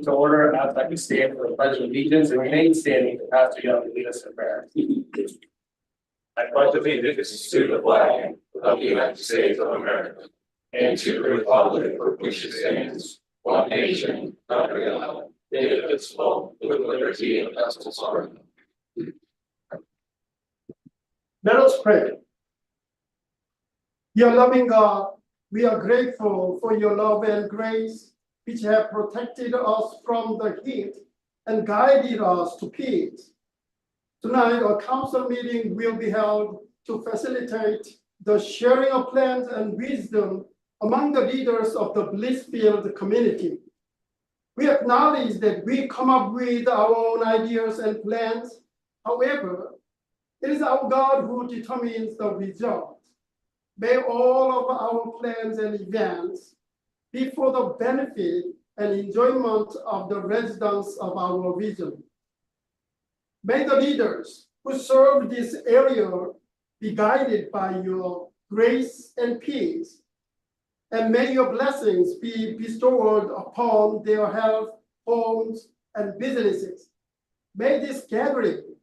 To order, I'd like to stand for the pledge of allegiance and remain standing for Pastor Young to lead us in prayer. I pledge allegiance to the flag of the United States of America and to the republic for which it stands, one nation, under God, indivisible, with liberty and justice for all. Let us pray. Dear loving God, we are grateful for your love and grace, which have protected us from the heat and guided us to peace. Tonight, a council meeting will be held to facilitate the sharing of plans and wisdom among the leaders of the Blissfield community. We acknowledge that we come up with our own ideas and plans. However, it is our God who determines the result. May all of our plans and events be for the benefit and enjoyment of the residents of our region. May the leaders who serve this area be guided by your grace and peace, and may your blessings be bestowed upon their health, homes, and businesses. May this gathering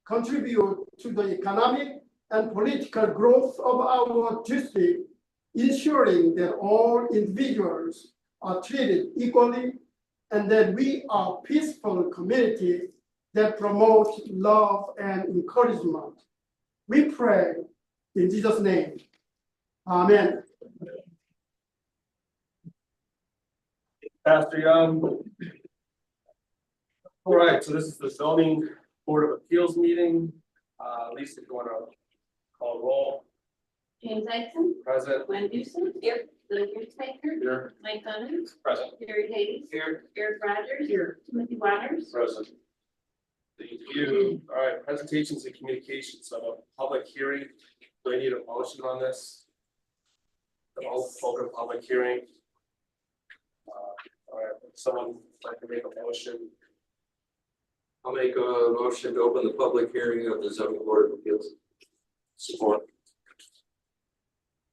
contribute to the economic and political growth of our district, ensuring that all individuals are treated equally and that we are a peaceful community that promotes love and encouragement. We pray in Jesus' name. Amen. Pastor Young. All right, so this is the zoning board of appeals meeting. Lisa, if you want to call roll. James Dyson. Present. Gwen Newsom. Here. Lily Greenspeicher. Here. Mike Donovan. Present. Gary Hayes. Here. Eric Rogers. Here. Timothy Waters. Present. Thank you. All right, presentations and communications of a public hearing. Do I need a motion on this? The whole open public hearing. All right, someone like to make a motion. I'll make a motion to open the public hearing of the zoning board of appeals. Support.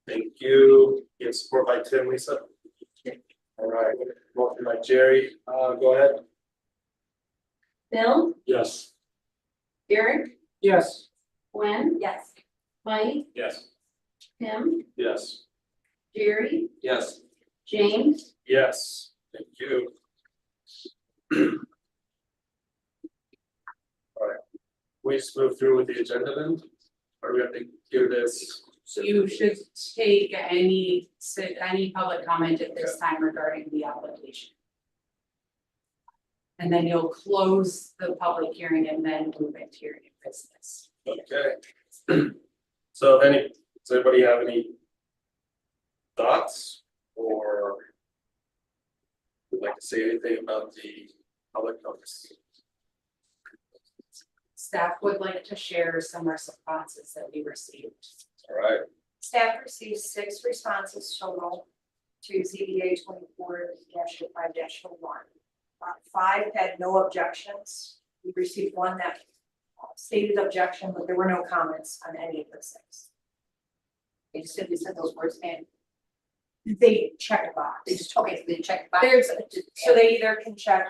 Thank you. Get support by Tim, Lisa. All right, motion by Jerry. Go ahead. Bill. Yes. Eric. Yes. Gwen. Yes. Mike. Yes. Tim. Yes. Jerry. Yes. James. Yes. Thank you. All right. We just move through with the agenda then, or do we have to hear this? You should take any public comment at this time regarding the application. And then you'll close the public hearing and then move into your new business. Okay. So does anybody have any thoughts or would like to say anything about the public notice? Staff would like to share some responses that we received. All right. Staff received 6 responses total to ZBA 24-5-1. 5 had no objections. We received 1 that stated objection, but there were no comments on any of the 6. They just simply said those words and They check a box. they just, okay, so they checked box. So they either can check,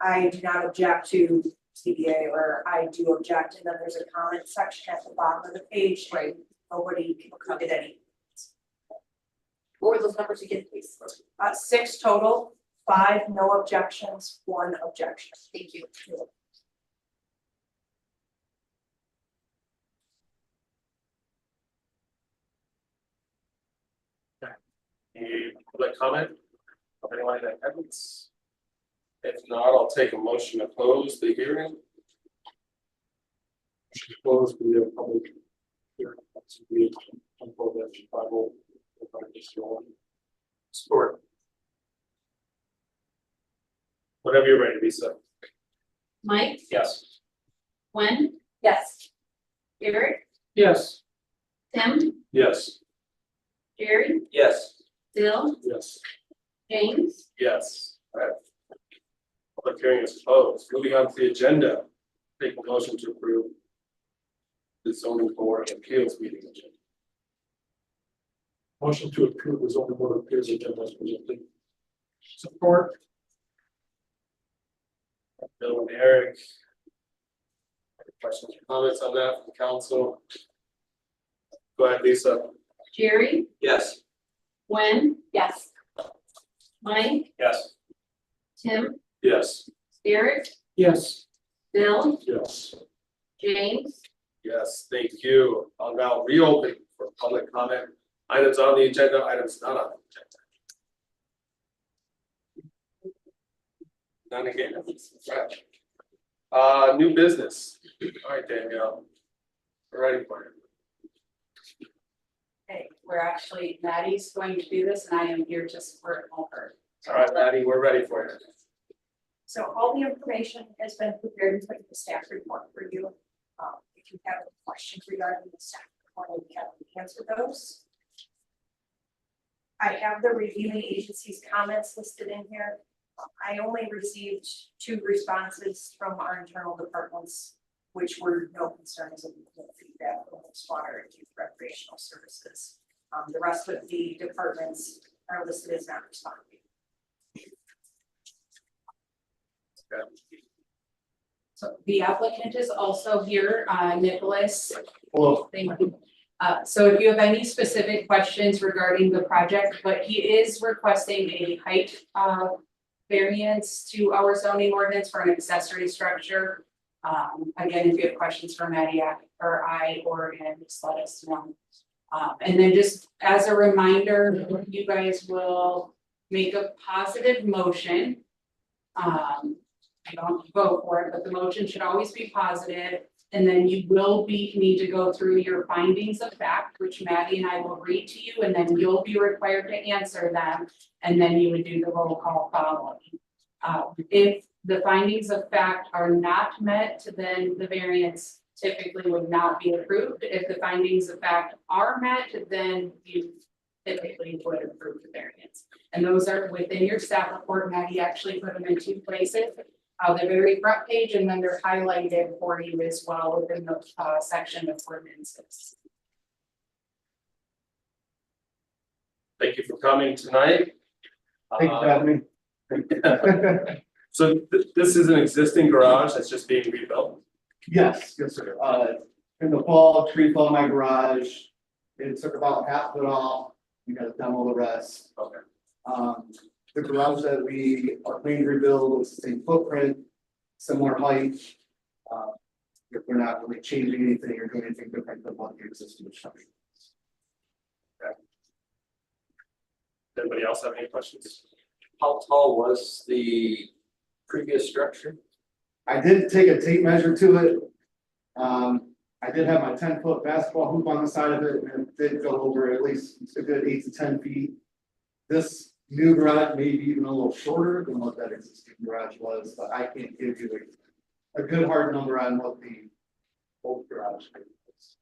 I do not object to CBA, or I do object, and then there's a comment section at the bottom of the page. Right. Nobody did any. What were those numbers again, please? 6 total, 5 no objections, 1 objection. Thank you. Any public comment of anyone in attendance? If not, I'll take a motion to close the hearing. Close the public hearing. Support. Whenever you're ready, Lisa. Mike. Yes. Gwen. Yes. Eric. Yes. Tim. Yes. Jerry. Yes. Bill. Yes. James. Yes. All right. Public hearing is closed. Moving on to the agenda. Take a motion to approve the zoning board of appeals meeting agenda. Motion to approve the zoning board of appeals agenda as presented. Support. Bill and Eric. Any questions or comments on that from council? Go ahead, Lisa. Jerry, Yes. Gwen, Yes. Mike, Yes. Tim, Yes. Eric, Yes. Bill, Yes. James. Yes, thank you. I'll now reopen for public comment. Items on the agenda, items not on the agenda. None again. Right. New business. All right, Danielle. We're ready for it. Okay, we're actually, Maddie's going to do this and I am here to support her. All right, Maddie, we're ready for it. So all the information has been prepared and put in the staff report for you. If you have any questions regarding the staff report, we can answer those. I have the reviewing agency's comments listed in here. I only received 2 responses from our internal departments, which were no concerns and no feedback from water and youth recreational services. The rest of the departments are listed as not responding. So the applicant is also here, Nicholas. Well, Thank you. So if you have any specific questions regarding the project, but he is requesting a height variance to our zoning ordinance for an accessory structure. Again, if you have questions for Maddie or I or him, just let us know. And then just as a reminder, you guys will make a positive motion. I don't vote for it, but the motion should always be positive. And then you will need to go through your findings of fact, which Maddie and I will read to you, and then you'll be required to answer them. And then you would do the roll call following. If the findings of fact are not met, then the variance typically would not be approved. If the findings of fact are met, then you typically would approve the variance. And those are within your staff report. Maddie actually put them in 2 places. The very front page, and then they're highlighted for you as well within the section of ordinances. Thank you for coming tonight. Thanks for having me. So this is an existing garage that's just being rebuilt. Yes, sir. In the fall, tree fell in my garage. It took about half of it off. We got to demo the rest. Okay. The garage that we are planning to rebuild is the same footprint, similar height. If we're not really changing anything or doing anything different than what the existing structure is. Anybody else have any questions? How tall was the previous structure? I did take a tape measure to it. I did have my 10-foot basketball hoop on the side of it, and it did go over at least a good 8 to 10 feet. This new garage may be even a little shorter than what that existing garage was, but I can't give you a good hard number on what the old garage was.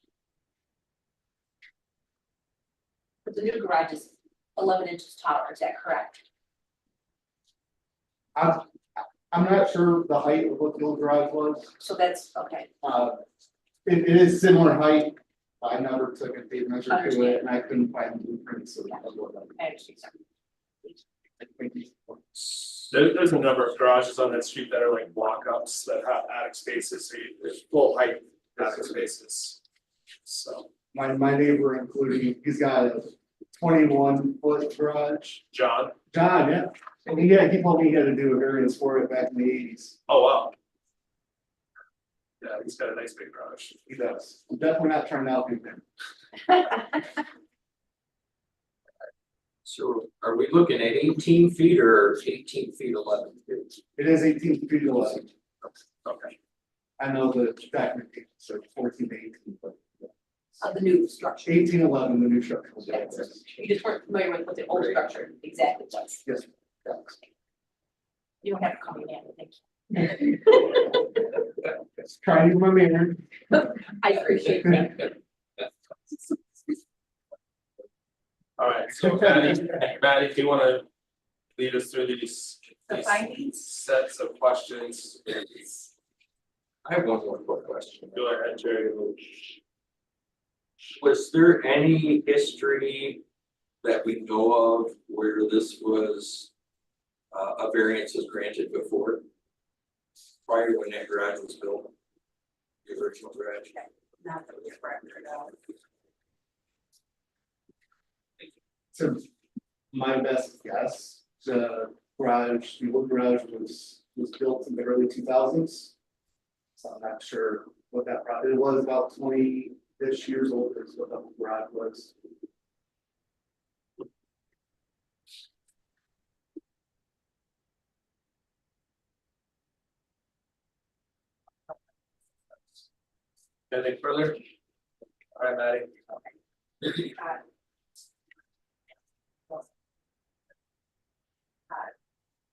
But the new garage is 11 inches taller, is that correct? I'm not sure the height of what the old garage was. So that's, okay, It is similar height. I never took a tape measure to it, and I couldn't find the blueprints of what that. I understand. There's a number of garages on that street that are like block-ups that have attic spaces, so there's full height attic spaces. So, My neighbor, including, he's got a 21-foot garage. John, John, yeah. And he told me he had to do a variance for it back in the 80s. oh wow. Yeah, he's got a nice big garage. He does. I'm definitely not trying to help him there. So are we looking at 18 feet or 18 feet 11 feet? It is 18 feet 11. Okay. I know the document, so 14 to 18, but Of the new structure. 18, 11, the new structure. Yes. You just weren't familiar with what the old structure exactly was. Yes. You don't have to call me Anna, thank you. Try to use my manner. I appreciate that. All right, so Maddie, if you want to lead us through these The findings? sets of questions, I have one more quick question. go ahead, Jerry. Was there any history that we know of where this was a variance was granted before? prior to when that garage was built? The original garage? Not that we record out. To my best guess, the old garage was built in the early 2000s. So I'm not sure what that probably, it was about 20-ish years old is what the garage was. Anything further? All right, Maddie.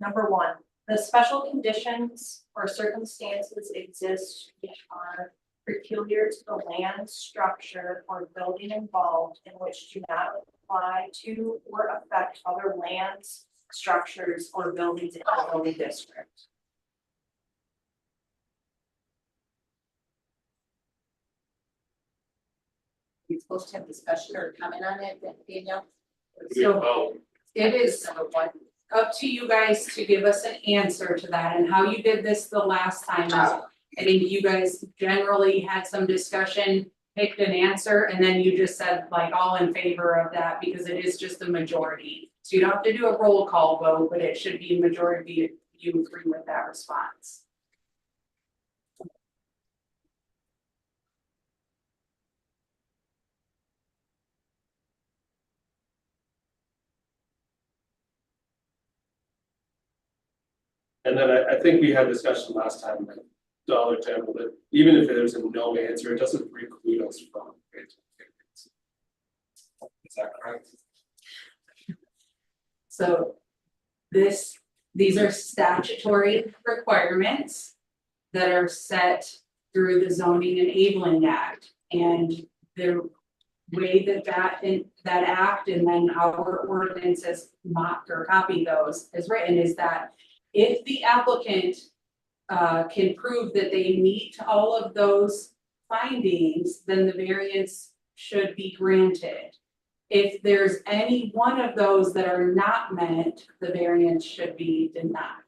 Number one, the special conditions or circumstances exist which are peculiar to the land, structure, or building involved in which do not apply to or affect other lands, structures, or buildings in the zoning district. You're supposed to have discussion or comment on it, Danielle? So it is Number one. up to you guys to give us an answer to that, and how you did this the last time. I think you guys generally had some discussion, picked an answer, and then you just said like all in favor of that, because it is just a majority. So you don't have to do a roll call vote, but it should be a majority if you agree with that response. And then I think we had discussion last time, like Dollar General, that even if there's a no answer, it doesn't preclude us from. Is that correct? So these are statutory requirements that are set through the Zoning Enabling Act. And the way that act and then our ordinances mock or copy those is written is that if the applicant can prove that they meet all of those findings, then the variance should be granted. If there's any one of those that are not met, the variance should be denied.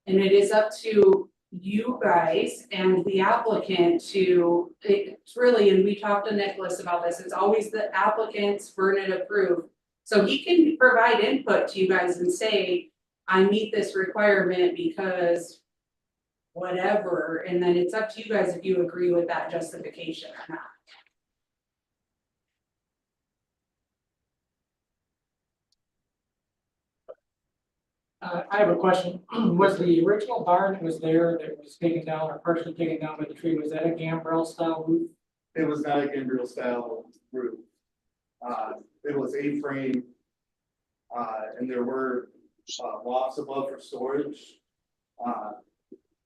And it is up to you guys and the applicant to, it's really, and we talked to Nicholas about this, it's always the applicant's burden of proof. So he can provide input to you guys and say, I meet this requirement because whatever, and then it's up to you guys if you agree with that justification or not. I have a question. Was the original barn that was there that was taken down or partially taken down by the tree, was that a gambrel style roof? It was not a gambrel style roof. It was A-frame. And there were lofts above for storage.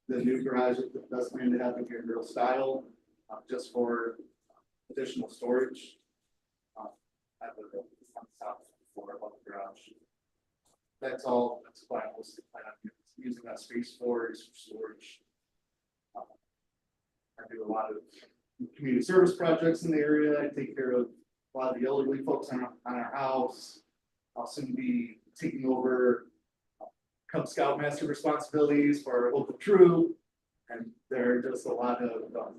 The new garage does plan to have a gambrel style, just for additional storage. At the top floor above the garage. That's all, that's why I was using that space for is for storage. I do a lot of community service projects in the area. I take care of a lot of the elderly folks on our house. I'll soon be taking over Cub Scout master responsibilities for our local troop. And there are just a lot of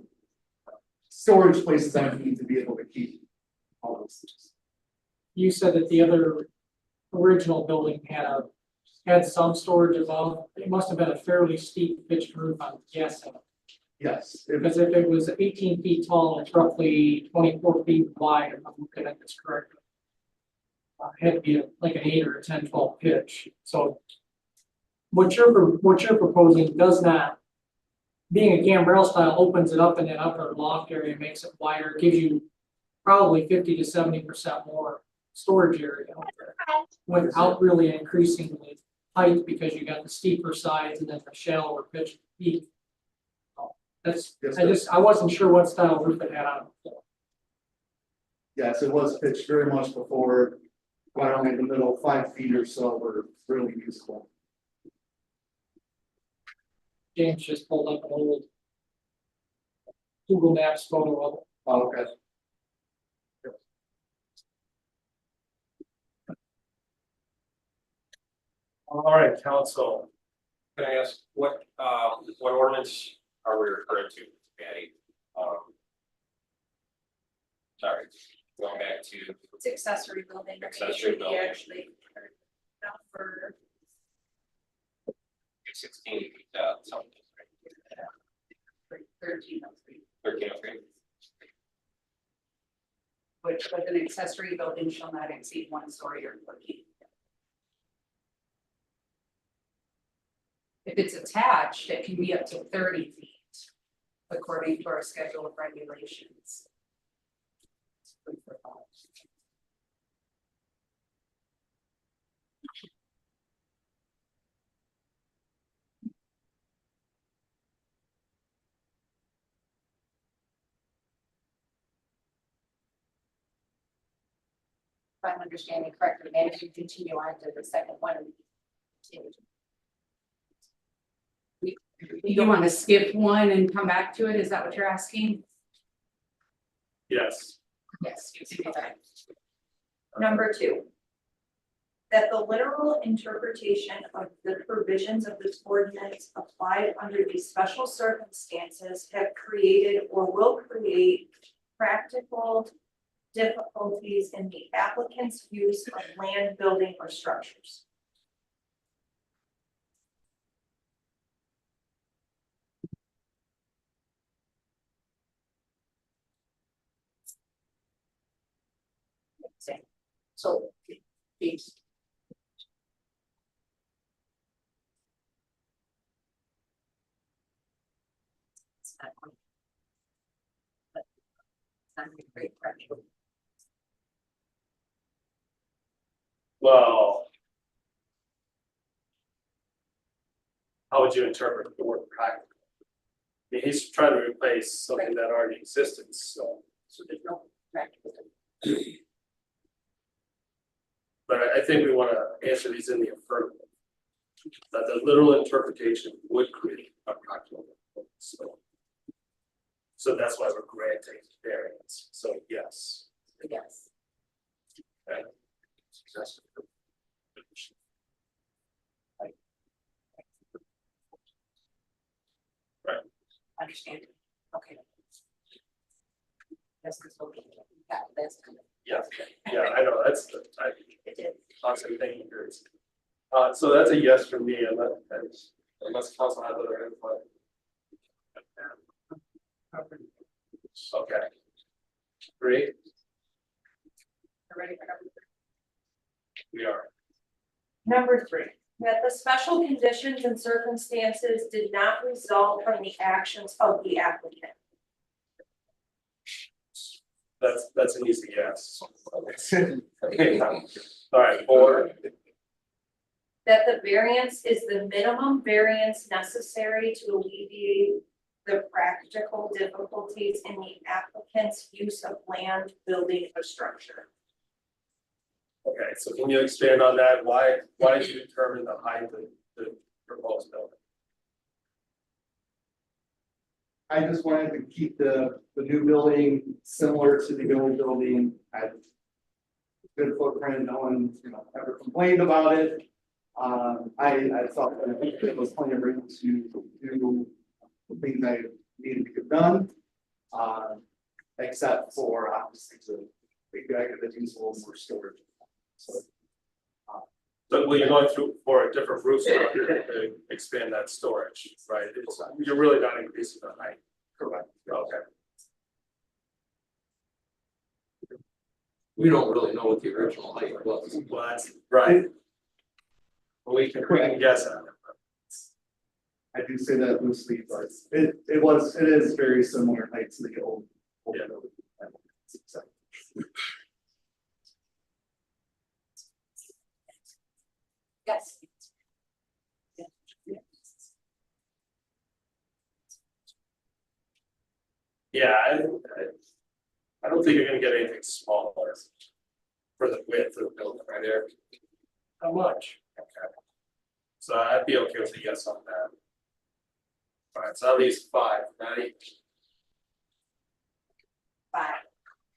storage places I need to be able to keep all those things. You said that the other original building had some storage above. It must have been a fairly steep pitched roof, I'm guessing. Yes, Because if it was 18 feet tall, it's roughly 24 feet wide, if I'm looking at this correctly. It had to be like an 8 or a 10, 12 pitch. So what you're proposing does not, being a gambrel style opens it up in that upper loft area, makes it wider, gives you probably 50 to 70% more storage area out there without really increasing the height because you got the steeper sides and then the shallower pitch peak. That's, I wasn't sure what style roof it had on it. yes, it was pitched very much before, right only in the middle, 5 feet or so were really useful. James just pulled up an old Google Maps photo of it. Oh, okay. All right, council. Can I ask, what ordinance are we referring to, Patty? Sorry, going back to, It's accessory building. Accessory building. Actually. For 16, something, right? 1303, 1303. which with an accessory building shall not exceed 1 story or 14. If it's attached, it can be up to 30 feet, according to our schedule of regulations. If I'm understanding correctly, and if you continue on to the second one. You want to skip one and come back to it? Is that what you're asking? Yes. Yes. Okay. number 2. That the literal interpretation of the provisions of this ordinance applied under these special circumstances have created or will create practical difficulties in the applicant's use of land, building, or structures. So, please. It's not one. But it's not a great pressure. Well. How would you interpret the word practical? I mean, he's trying to replace something that already existed, so. So there's no practical. But I think we want to answer these in the affirmative. That the literal interpretation would create a practical difficulty, so. So that's why we're granting variance, so yes. Yes. Okay. Understand. Okay. That's the solution. Yeah, that's good. Yeah, I know, that's the, It did. awesome, thank you, Bruce. So that's a yes from me, unless council has other input. Okay. Great, Ready for number we are. Number 3, that the special conditions and circumstances did not result from the actions of the applicant. That's an easy yes. Okay. All right, 4, That the variance is the minimum variance necessary to alleviate the practical difficulties in the applicant's use of land, building, or structure. okay, so can you expand on that? Why did you determine the height of the proposed building? I just wanted to keep the new building similar to the old building. Had good footprint, no one, ever complained about it. I thought that it was plenty of room to do the things I needed to get done. Except for obviously the guy that needs a little more storage. So, But well, you're going through for a different roof structure to expand that storage, right? You're really not increasing the height. correct. Okay. We don't really know what the original height was. Well, that's right. We can guess at it. I do say that loosely, but it is very similar height to the old. Yeah. building. Yes. Yeah, I don't think you're gonna get anything smaller for the width of the building right there. How much? Okay. So I'd be okay with a yes on that. All right, so at least 5, Maddie. 5,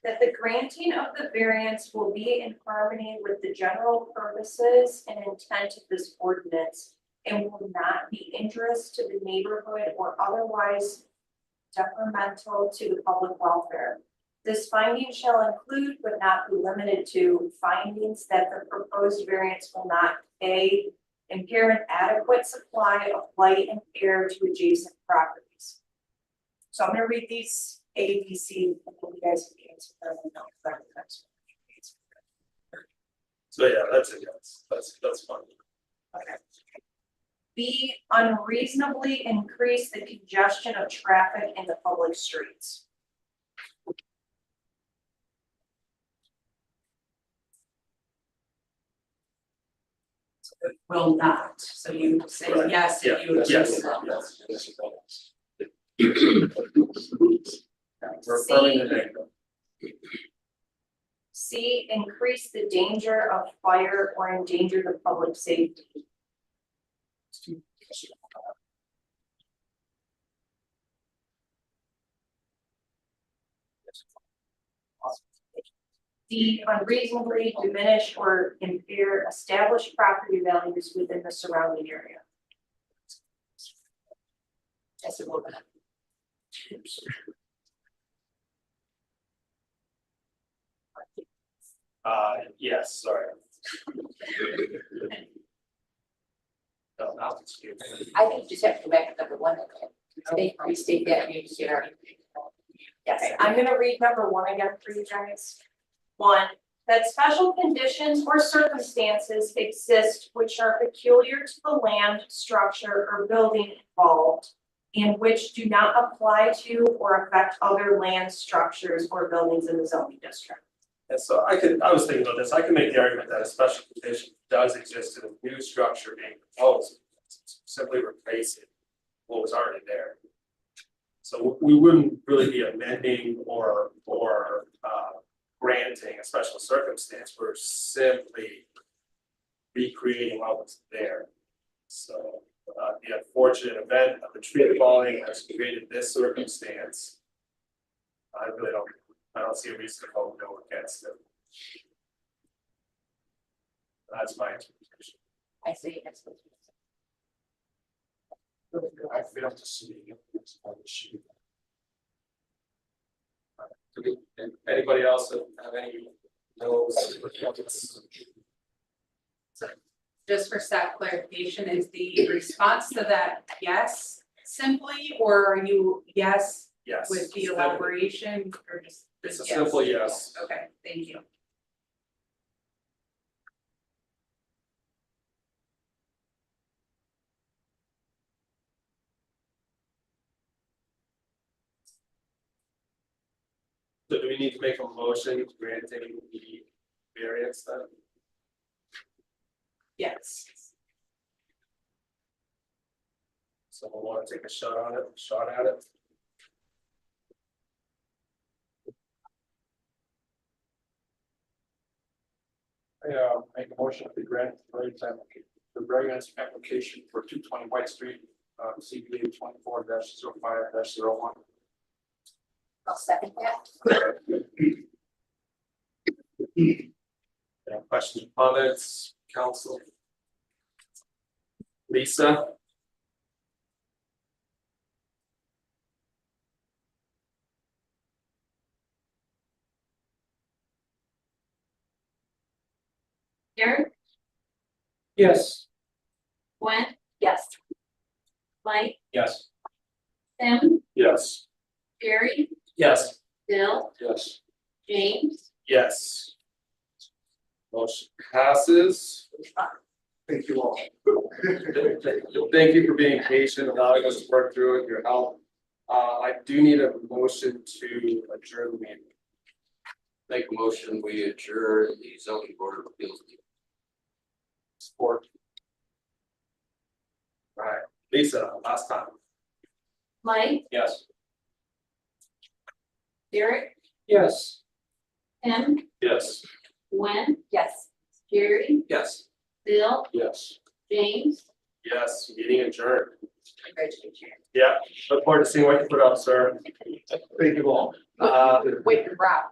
that the granting of the variance will be in harmony with the general purposes and intent of this ordinance, and will not be injurious to the neighborhood or otherwise detrimental to the public welfare. This finding shall include but not be limited to findings that the proposed variance will not A, impair an adequate supply of light and air to adjacent properties. So I'm gonna read these A, B, C, and then you guys can answer them and know exactly the next one. So yeah, that's a yes, that's fine. Okay. B, unreasonably increase the congestion of traffic in the public streets. Will not, so you say Right. yes, Yeah, if you. yes, We're affirming the negative. C, increase the danger of fire or endanger the public safety. D, unreasonably diminish or impair established property values within the surrounding area. Yes, it will. Yes, sorry. No, not excuse. I think you just have to go back to number one. Restate that, you just already. Yes, I'm gonna read number one again for you guys. One, that special conditions or circumstances exist which are peculiar to the land, structure, or building involved, and which do not apply to or affect other land, structures, or buildings in the zoning district. And so I was thinking about this, I can make the argument that a special condition does exist in a new structure being proposed. Simply replacing what was already there. So we wouldn't really be amending or granting a special circumstance, we're simply recreating what was there. So the unfortunate event of the tree falling has created this circumstance. I don't see a reason to vote no against it. That's my interpretation. I see, that's what. I fail to see. Anybody else have any no's? Just for staff clarification, is the response to that yes simply, or are you yes Yes. with the elaboration, or just? It's a yes? simple yes. Okay, thank you. So do we need to make a motion granting the variance then? Yes. Someone want to take a shot at it? Make a motion to grant the variance application for 220 White Street, CBA 24-05-01. I'll second that. Any questions, comments, council? Lisa? Derek, Yes. Gwen, Yes. Mike, Yes. Tim, Yes. Jerry, Yes. Bill, Yes. James, Yes. Motion passes. Thank you all. Thank you for being patient, allowing us to work through it, your help. I do need a motion to adjourn the meeting. Make a motion, we adjourn the zoning board of appeals. Support. All right, Lisa, last time. Mike, Yes. Derek, Yes. Tim, Yes. Gwen, Yes. Jerry, Yes. Bill, Yes. James. Yes, meeting adjourned. Congratulations. Yeah, look forward to seeing what you put up, sir. Thank you all. Wait for Rob.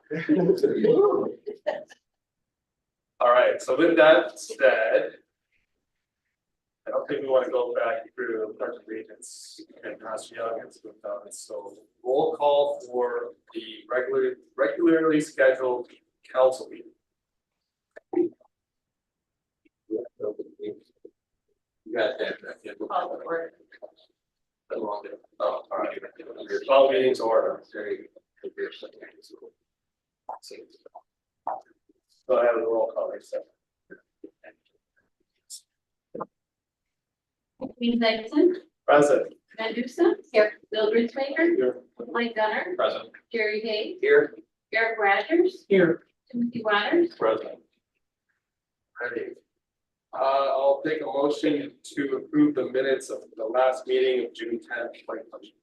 All right, so with that said, I don't think we want to go back through pledge of allegiance and Pastor Young and stuff. So roll call for the regularly scheduled council meeting. You got that. Call to order. Oh, all right. Call meetings to order. Go ahead with the roll call, Lisa. Queen Davidson, Present. Van Dusen. Here. Bill Ritzmaker. Here. Mike Gunner. Present. Jerry Hayes. Here. Eric Rogers. Here, Timothy Waters. Present. Ready. I'll take a motion to approve the minutes of the last meeting of June 10th, 2020.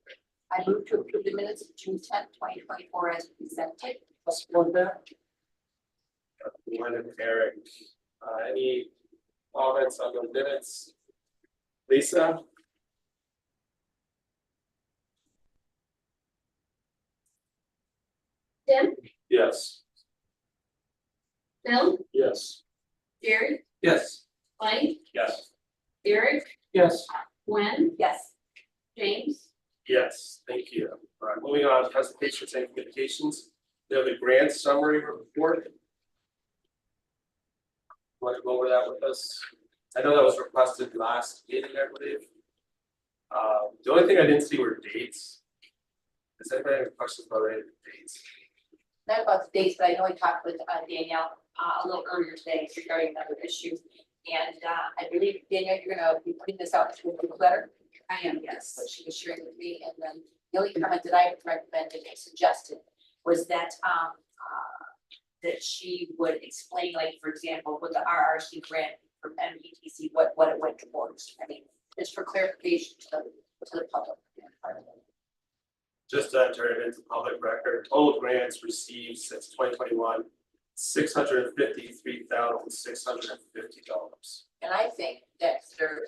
I move to approve the minutes of June 10th, 2024 as presented. support that. Glenn and Eric, any comments on the minutes? Lisa? Tim. Yes. Bill. Yes. Jerry. Yes. Mike. Yes. Eric. Yes, Gwen. Yes. James. Yes, thank you. All right, moving on, presentations and communications. We have the grant summary report. Want to go over that with us? I know that was requested last meeting, I believe. The only thing I didn't see were dates. Does anybody have questions about any of the dates? Not about the dates, but I know I talked with Danielle a little earlier today regarding another issue. And I believe, Danielle, you're gonna be putting this out to a letter. I am, yes. So she was sharing with me, and then the only comment that I recommended and suggested was that that she would explain, like, for example, with the RRC grant from MPTC, what it went towards. I mean, just for clarification to the public. Just to enter it into public record, total grants received since 2021, $653,650. And I think that there,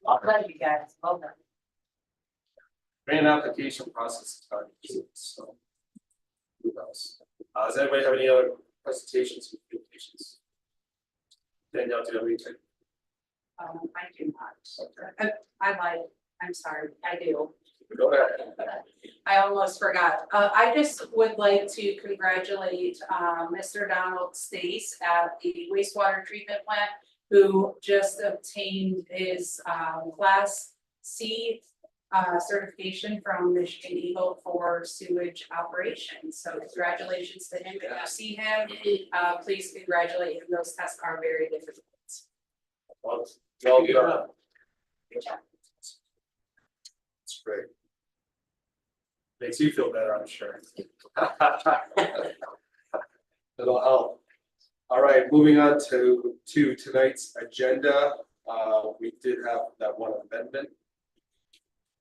I'll let you guys, well done. Grant application process is done, so. Who else? Does anybody have any other presentations and communications? Danielle, do you have anything? I do not. I lied. I'm sorry. I do. Go ahead. I almost forgot. I just would like to congratulate Mr. Donald Stace at the wastewater treatment plant, who just obtained his Class C certification from Michigan Eagle for sewage operations. So congratulations to him. If you see him, please congratulate him. Those tests are very difficult. Well Good done. job. Good job. That's great. Makes you feel better, I'm sure. It'll help. All right, moving on to tonight's agenda. We did have that one amendment.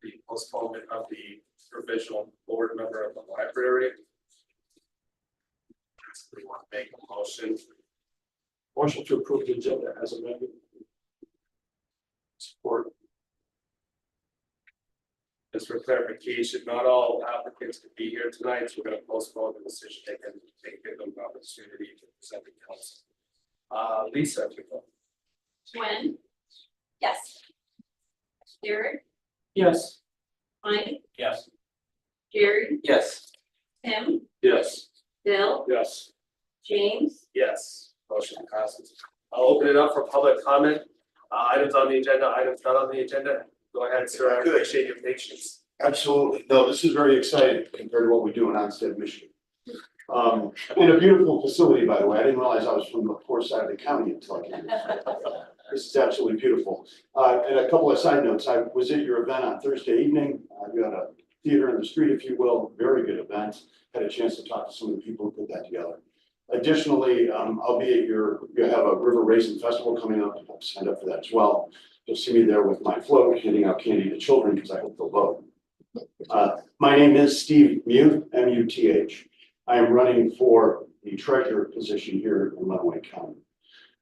The postponement of the provisional board member of the library. We want to make a motion. Motion to approve the agenda as amended. Support. Just for clarification, not all applicants can be here tonight, so we're going to postpone the decision taken, give them an opportunity to present the council. Lisa, if you will. Gwen. Yes. Eric. yes, Mike. Yes. Jerry. Yes. Tim. Yes. Bill. Yes. James. Yes, motion passes. I'll open it up for public comment. Items on the agenda, items not on the agenda. Go ahead, sir. I appreciate your patience. Absolutely. No, this is very exciting compared to what we do in Onstead, Michigan. And a beautiful facility, by the way. I didn't realize I was from the poor side of the county until I came. This is absolutely beautiful. And a couple of side notes. I was at your event on Thursday evening. You had a theater in the street, if you will. Very good event. Had a chance to talk to some of the people who put that together. Additionally, I'll be at you have a River Raisin Festival coming up. I've signed up for that as well. You'll see me there with my float, handing out candy to children because I hope they'll vote. My name is Steve Muth, M-U-T-H. I am running for the treasurer position here in Lenawee County.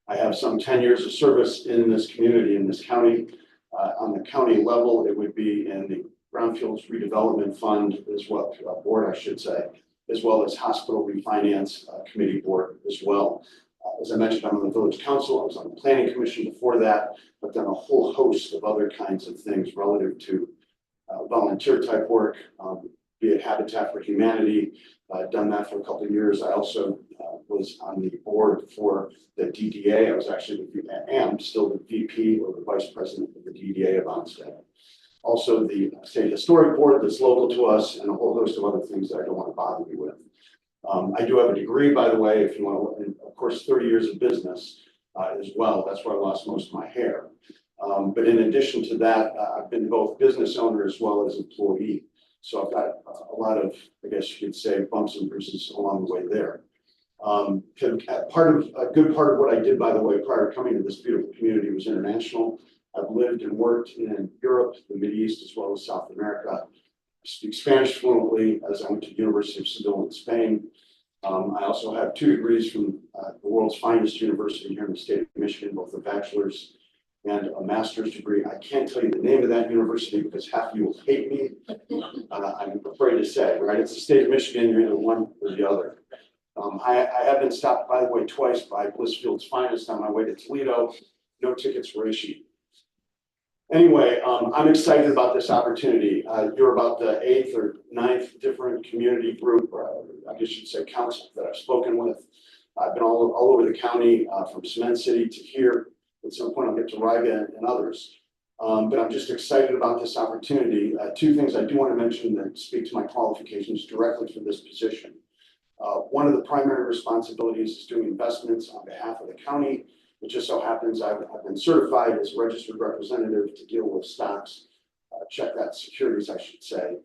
I have some 10 years of service in this community, in this county. On the county level, it would be in the Brownfields Redevelopment Fund as well, board, I should say. as well as hospital refinance committee board as well. As I mentioned, I'm on the village council. I was on the planning commission before that, but then a whole host of other kinds of things relative to volunteer type work, be it Habitat for Humanity. I've done that for a couple of years. I also was on the board for the DDA. I was actually am still the VP or the vice president of the DDA of Onstead. Also the state historic board that's local to us, and a whole host of other things that I don't want to bother you with. I do have a degree, by the way, if you want to, and of course, 30 years of business as well. That's where I lost most of my hair. But in addition to that, I've been both business owner as well as employee. So I've got a lot of, I guess you could say, bumps and bruises along the way there. A good part of what I did, by the way, prior to coming to this beautiful community was international. I've lived and worked in Europe, the Mideast, as well as South America. I speak Spanish fluently as I went to the University of Seville in Spain. I also have 2 degrees from the world's finest university here in the state of Michigan, both a bachelor's and a master's degree. I can't tell you the name of that university because half of you will hate me. I'm afraid to say, right? It's the state of Michigan, you're either one or the other. I have been stopped, by the way, twice by Blissfield's finest on my way to Toledo. No tickets were issued. Anyway, I'm excited about this opportunity. You're about the 8th or 9th different community group, or I guess you'd say council, that I've spoken with. I've been all over the county, from Cement City to here. At some point, I'll get to Riga and others. But I'm just excited about this opportunity. 2 things I do want to mention that speak to my qualifications directly for this position. One of the primary responsibilities is doing investments on behalf of the county. It just so happens I've been certified as a registered representative to deal with stocks, check that securities, I should say,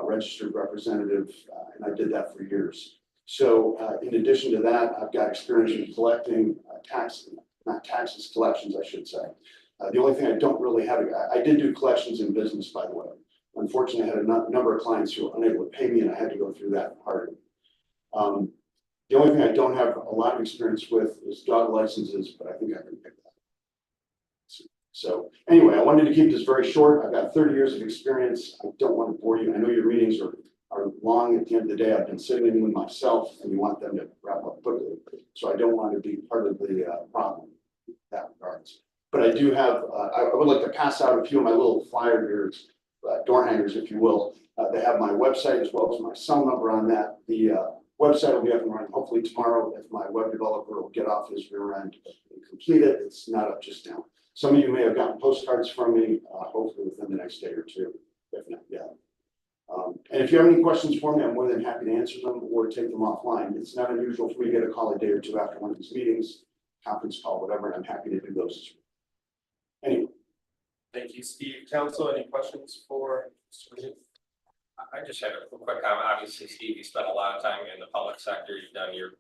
registered representative, and I did that for years. So in addition to that, I've got experience in collecting collections, I should say. The only thing I don't really have, I did do collections in business, by the way. Unfortunately, I had a number of clients who were unable to pay me, and I had to go through that part. The only thing I don't have a lot of experience with is dog licenses, but I think I can pick that up. So anyway, I wanted to keep this very short. I've got 30 years of experience. I don't want to bore you. I know your meetings are long. At the end of the day, I've been sitting in with myself, and you want them to wrap up quickly. So I don't want to be part of the problem in that regards. But I do have, I would like to pass out a few of my little flyer here, door hangers, if you will. They have my website as well as my cell number on that. The website will be up and running hopefully tomorrow if my web developer will get off his rear end and complete it. It's not up just now. Some of you may have gotten postcards from me, hopefully within the next day or 2, if not yet. And if you have any questions for me, I'm more than happy to answer them or take them offline. It's not unusual for me to get a call a day or 2 after one of these meetings, conference call, whatever, and I'm happy to do those. Anyway. Thank you, Steve. Council, any questions for Mr. Smith? I just had a quick comment. Obviously, Steve, you spent a lot of time in the public sector. You've done your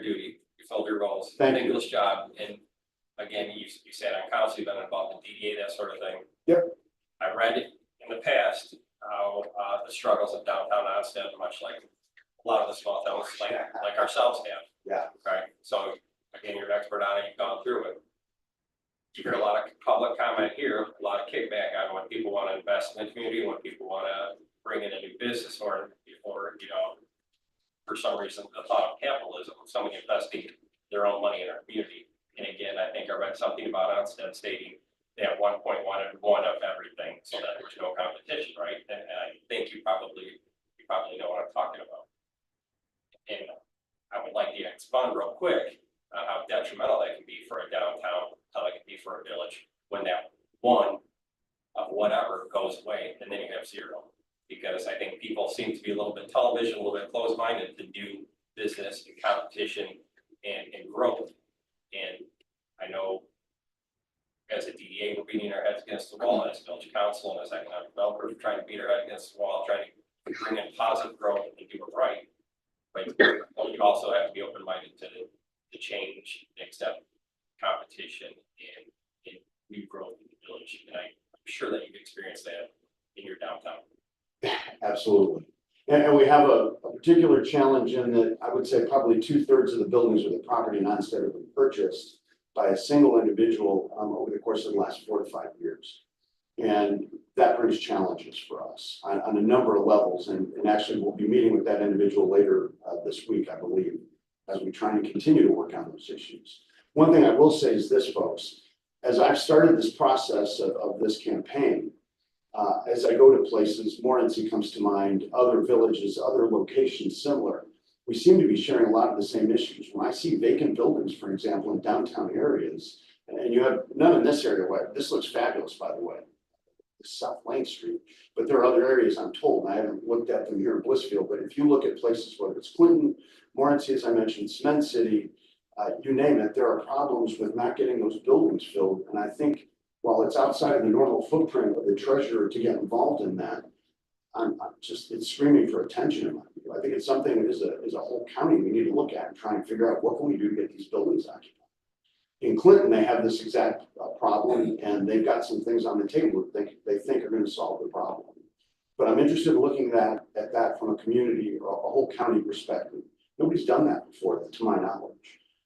duty. You filled your roles. Thankless job. And again, you sat on council, you've been involved in DDA, that sort of thing. Yep. I read it in the past how the struggles of downtown Onstead, much like a lot of the small towns like ourselves have. Yeah. Right. So again, you're an expert on it. You've gone through it. You hear a lot of public comment here, a lot of kickback on when people want to invest in the community, when people want to bring in a new business, or for some reason, the thought of capitalism, somebody investing their own money in our community. And again, I think I read something about Onstead stating they at one point wanted one of everything so that there's no competition, right? And I think you probably know what I'm talking about. And I would like to expand real quick on how detrimental that can be for a downtown, how that can be for a village when that one of whatever goes away and then you have 0. Because I think people seem to be a little bit television, a little bit closed-minded to do business and competition and growth. And I know as a DDA, we're beating our heads against the wall, as village council and as economic developers, we're trying to beat our head against the wall, trying to bring in positive growth and do it right. But you also have to be open-minded to change, accept competition and new growth in the village. And I'm sure that you've experienced that in your downtown. Absolutely. And we have a particular challenge in that I would say probably 2/3 of the buildings or the property in Onstead have been purchased by a single individual over the course of the last 4 to 5 years. And that brings challenges for us on a number of levels. And actually, we'll be meeting with that individual later this week, I believe, as we try and continue to work on those issues. One thing I will say is this, folks, as I've started this process of this campaign, as I go to places, Morency comes to mind, other villages, other locations similar, we seem to be sharing a lot of the same issues. When I see vacant buildings, for example, in downtown areas, and you have none in this area, this looks fabulous, by the way, South Lane Street, but there are other areas I'm told, and I haven't looked at them here in Blissfield, but if you look at places, whether it's Clinton, Morency, as I mentioned, Cement City, you name it, there are problems with not getting those buildings filled. And I think while it's outside of the normal footprint of the treasurer to get involved in that, I'm just, it's screaming for attention in my view. I think it's something as a whole county we need to look at and try and figure out what can we do to get these buildings occupied. In Clinton, they have this exact problem, and they've got some things on the table that they think are going to solve the problem. But I'm interested in looking at that from a community or a whole county perspective. Nobody's done that before, to my knowledge.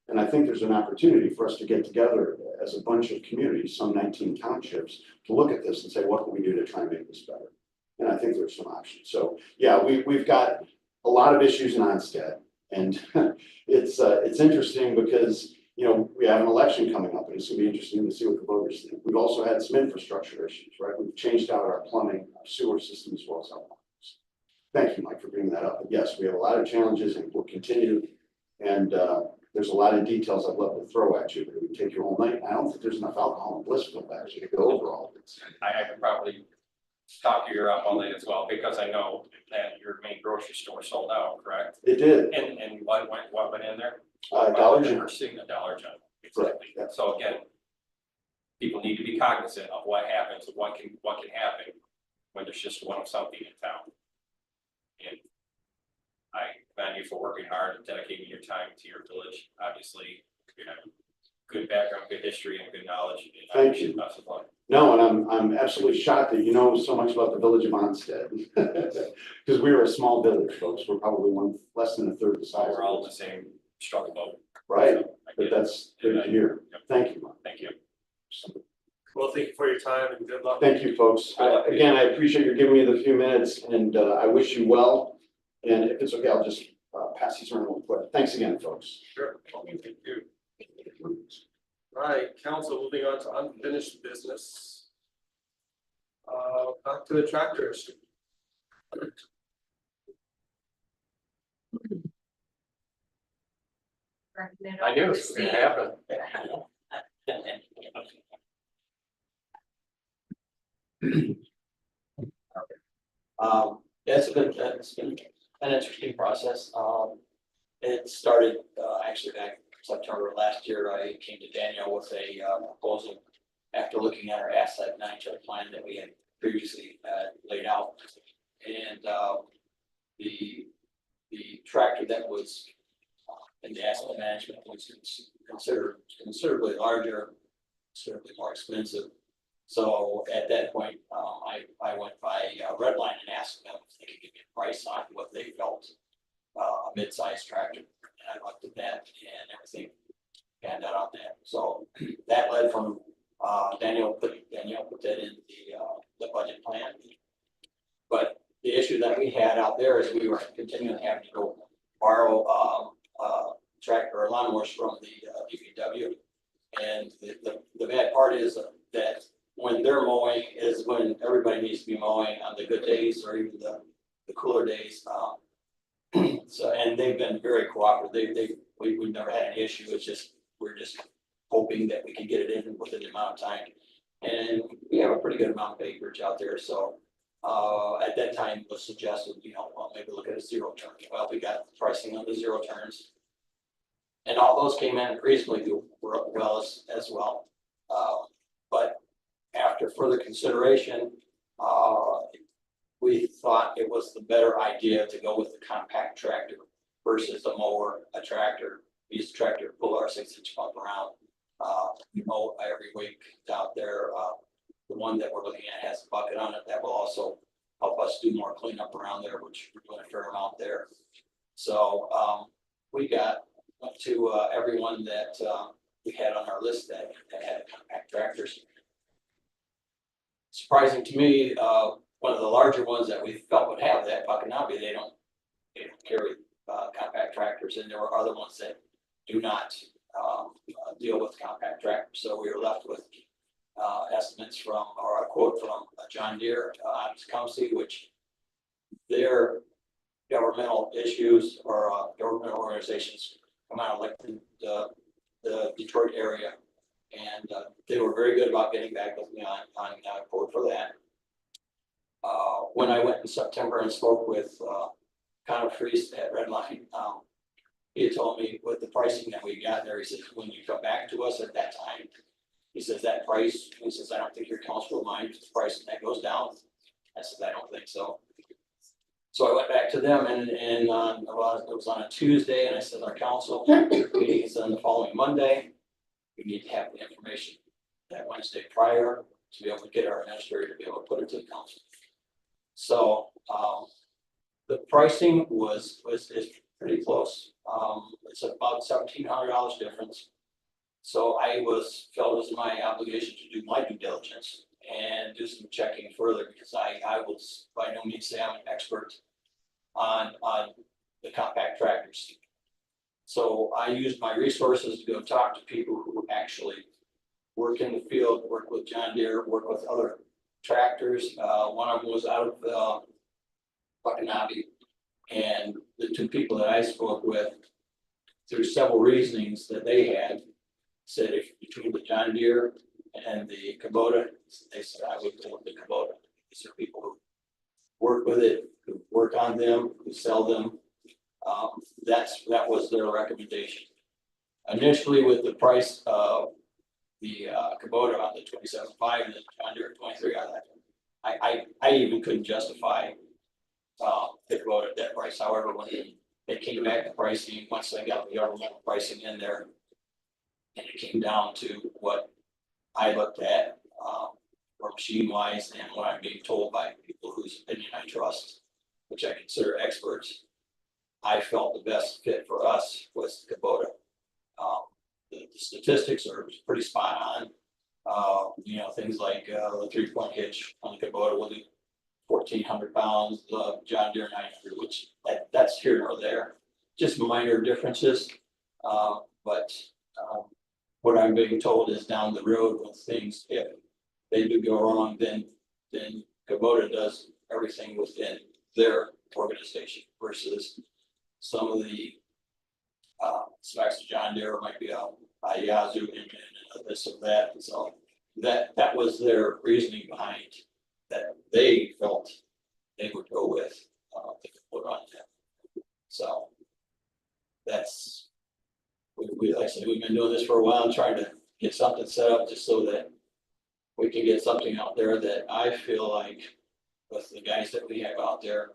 And I think there's an opportunity for us to get together as a bunch of communities, some 19 townships, to look at this and say, what can we do to try and make this better? And I think there's some options. So yeah, we've got a lot of issues in Onstead, and it's interesting because, you know, we have an election coming up, and it's gonna be interesting to see what the voters think. We've also had some infrastructure issues, right? We've changed out our plumbing, our sewer system, as well as our lines. Thank you, Mike, for bringing that up. But yes, we have a lot of challenges, and we'll continue. And there's a lot of details I'd love to throw at you, but it would take you all night. I don't think there's enough alcohol in Blissfield actually to go over all of this. I could probably talk your ear up all night as well, because I know that your main grocery store sold out, correct? It did. And what went in there? Dollar General. A Dollar General. Correct, Exactly. yeah. So again, people need to be cognizant of what happens, what can happen when there's just one of something in town. And I commend you for working hard and dedicating your time to your village. Obviously, you have good background, good history, and good knowledge. And I Thank wish you. best of luck. No, and I'm absolutely shocked that you know so much about the village of Onstead. Because we were a small village, folks. We're probably less than a third the size. We're all in the same struggle boat. Right, So, I but get it. that's good to hear. Yep. Thank you, Mark. Thank you. Well, thank you for your time and good luck. Thank you, folks. Again, I appreciate you giving me the few minutes, and I wish you well. And if it's okay, I'll just pass these around real quick. Thanks again, folks. Sure. Thank you. All right, council, moving on to unfinished business. Back to the tractors. I knew it was gonna happen. It's been an interesting process. It started, actually back September of last year. I came to Daniel with a proposal after looking at our asset management plan that we had previously laid out. And the tractor that was in the asset management was considerably larger, considerably more expensive. So at that point, I went by Redline and asked them if they could give me a price on what they felt a mid-sized tractor. And I looked at that and everything panned out on that. So that led from Daniel put that in the budget plan. But the issue that we had out there is we were continually having to go borrow tractor or lawnmowers from the DPW. And the bad part is that when they're mowing is when everybody needs to be mowing on the good days or even the cooler days. So, and they've been very cooperative. We've never had any issue. It's just, we're just hoping that we can get it in within the amount of time. And we have a pretty good amount of acreage out there. So at that time it was suggested, well, maybe look at a zero turn. Well, we got pricing on the zero turns. And all those came in reasonably well as well. But after further consideration, we thought it was the better idea to go with the compact tractor versus a mower, a tractor. We use a tractor to pull our 6-inch pump around. We mow every week out there. The one that we're looking at has a bucket on it that will also help us do more cleanup around there, which we're doing a fair amount there. So we went to everyone that we had on our list that had compact tractors. surprising to me, one of the larger ones that we felt would have that, Buckanabe, they don't carry, compact tractors, and there were other ones that do not, deal with compact tractors, so we were left with, estimates from, or a quote from John Deere, out of Tecumseh, which their governmental issues or, governmental organizations come out of like the Detroit area. And, they were very good about getting back with me on a quote for that. When I went in September and spoke with, Connor Freese at Redline, he had told me with the pricing that we got there, he says, when you come back to us at that time, he says that price, he says, I don't think your council will mind if the price that goes down. I said, I don't think so. So I went back to them and it was on a Tuesday, and I said, our council meeting is on the following Monday. We need to have the information that Wednesday prior to be able to get our administrator to be able to put it to the council. So, the pricing is pretty close. It's about $1,700 difference. So I felt it was my obligation to do my due diligence and do some checking further, because I was by no means say I'm an expert on the compact tractors. So I used my resources to go talk to people who actually work in the field, work with John Deere, work with other tractors. One of them was out of Buckanabe, and the two people that I spoke with, through several reasonings that they had, said if between the John Deere and the Kubota, they said I would go with the Kubota. These are people who work with it, who work on them, who sell them. That was their recommendation. Initially, with the price of the Kubota on the 27.5 and the John Deere 23, I even couldn't justify the Kubota at that price. However, when they came back the pricing, once they got the governmental pricing in there, and it came down to what I looked at, or machine wise, and what I'm being told by people whose opinion I trust, which I consider experts, I felt the best fit for us was the Kubota. The statistics are pretty spot on. Things like the 3-point hitch on the Kubota will do 1,400 pounds, the John Deere 900, which that's here nor there, just minor differences. But what I'm being told is down the road with things, if they do go wrong, then Kubota does everything within their organization versus some of the specs of John Deere might be a Yazoo and this or that. And so that was their reasoning behind that they felt they would go with the Kubota on that. So that's, we like I said, we've been doing this for a while, trying to get something set up just so that we can get something out there that I feel like with the guys that we have out there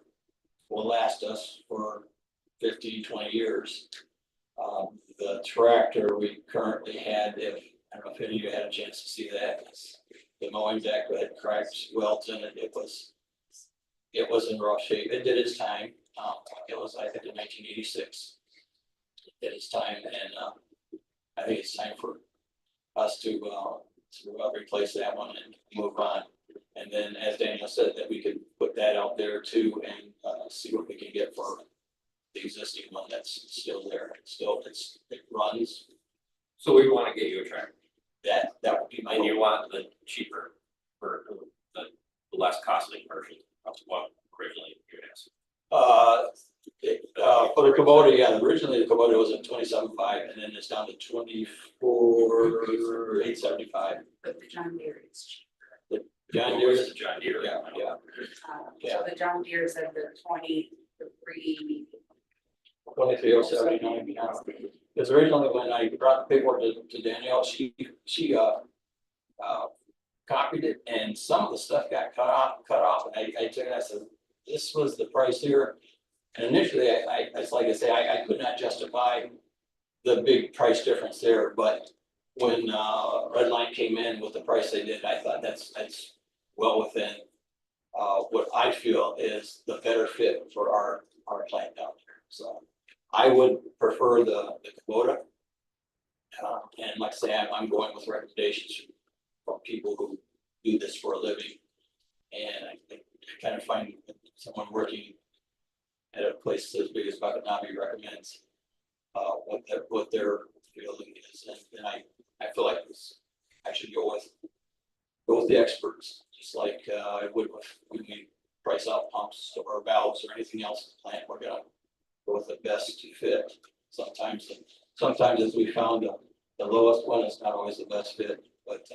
will last us for 15, 20 years. The tractor we currently had, I don't know if any of you had a chance to see that, the mowing deck had cracked welts in it. It was in rough shape. It did its time. It was, I think, in 1986. It did its time, and I think it's time for us to replace that one and move on. And then, as Daniel said, that we could put that out there too and see what we can get for the existing one that's still there. It runs. So we want to get you a tractor, That would be my. and you want the cheaper, or the less costly version of what originally you asked. For the Kubota, yeah, originally the Kubota was at 27.5, and then it's down to 24,875. But the John Deere is cheaper. John Deere, The John Deere. yeah. So the John Deere is at the 23. 23,079, yeah. Because originally when I brought the paperwork to Danielle, she copied it, and some of the stuff got cut off, and I took it, I said, this was the price here. And initially, it's like I say, I could not justify the big price difference there, but when Redline came in with the price they did, I thought that's well within what I feel is the better fit for our plant down there. So I would prefer the Kubota. And like I say, I'm going with recommendations from people who do this for a living And I kind of find someone working at a place as big as Wakanabe recommends what their feeling is, and I feel like I should go with the experts, just like I would when we price out pumps or valves or anything else in the plant. We're gonna go with the best fit. Sometimes as we found, the lowest one is not always the best fit, but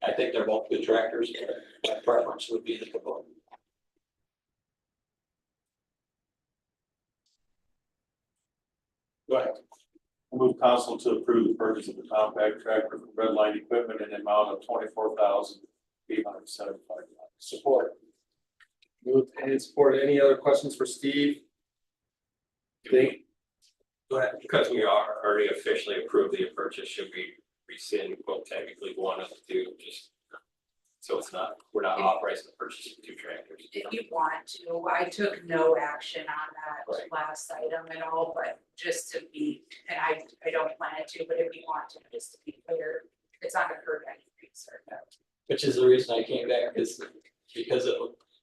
I think they're both good tractors. My preference would be the Kubota. Go ahead. Move council to approve the purchase of the compact tractor from Redline Equipment in the amount of $24,875. Support. Moved and supported. Any other questions for Steve? Think. Go ahead. Because we are already officially approved the purchase, should we rescind, well, technically one of the two, just. So it's not, we're not authorizing the purchase of two tractors. If you want to, I took no action on that Right. last item at all, but just to be, and I don't plan to, but if you want to, just to be clear, it's not gonna hurt anything, sir. Which is the reason I came back, because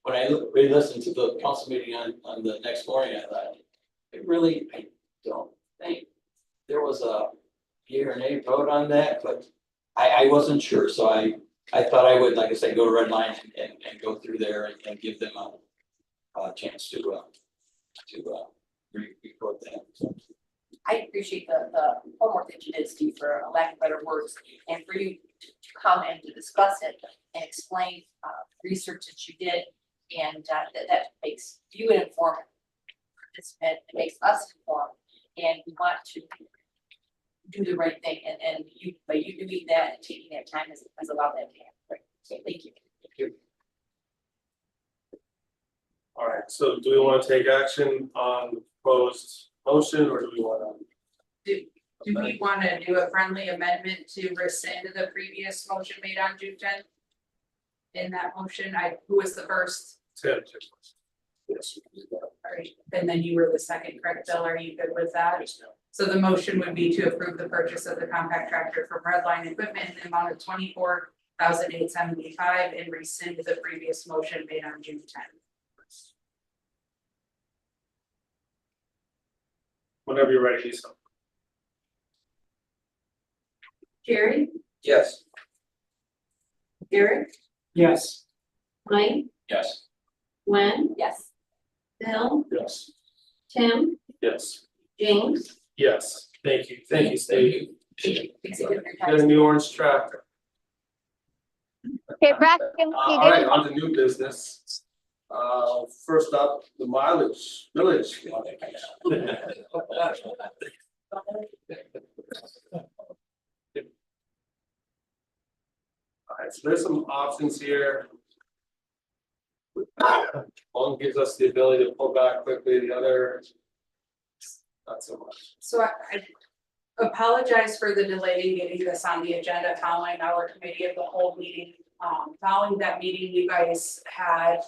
when I re-listened to the council meeting on the next morning, I thought, I don't think there was a yea or nay vote on that, but I wasn't sure, so I thought I would, like I said, go to Redline and go through there and give them a chance to re-report that. So, I appreciate the homework that you did, Steve, for lack of better words, and for you to come and to discuss it and explain research that you did, and that makes you an informed participant, it makes us informed, and we want to do the right thing, and you, by you doing that and taking that time has allowed that to happen. So thank you. thank you. All right, so do we want to take action on the proposed motion, or do we want to? Do we want to do a friendly amendment to rescind the previous motion made on June 10th? In that motion, who was the first? Tim. Yes. All right, and then you were the second, correct, Bill? Are you good with that? So the motion would be to approve the purchase of the compact tractor from Redline Equipment in the amount of $24,875 and rescind the previous motion made on June 10th. Whenever you're ready, Lisa. Jerry, Yes. Eric, Yes. Mike, Yes. Gwen, yes, Bill, Yes. Tim, Yes. James. Yes, thank you, Steve. Thanks again for your Got a time. new orange tractor. Okay, Bracken, you All did, right, on to new business. First up, the village. All right, so there's some options here. One gives us the ability to pull back quickly, the other. Not so much. So I apologize for the delay in getting this on the agenda following our committee of the whole meeting. Following that meeting, you guys had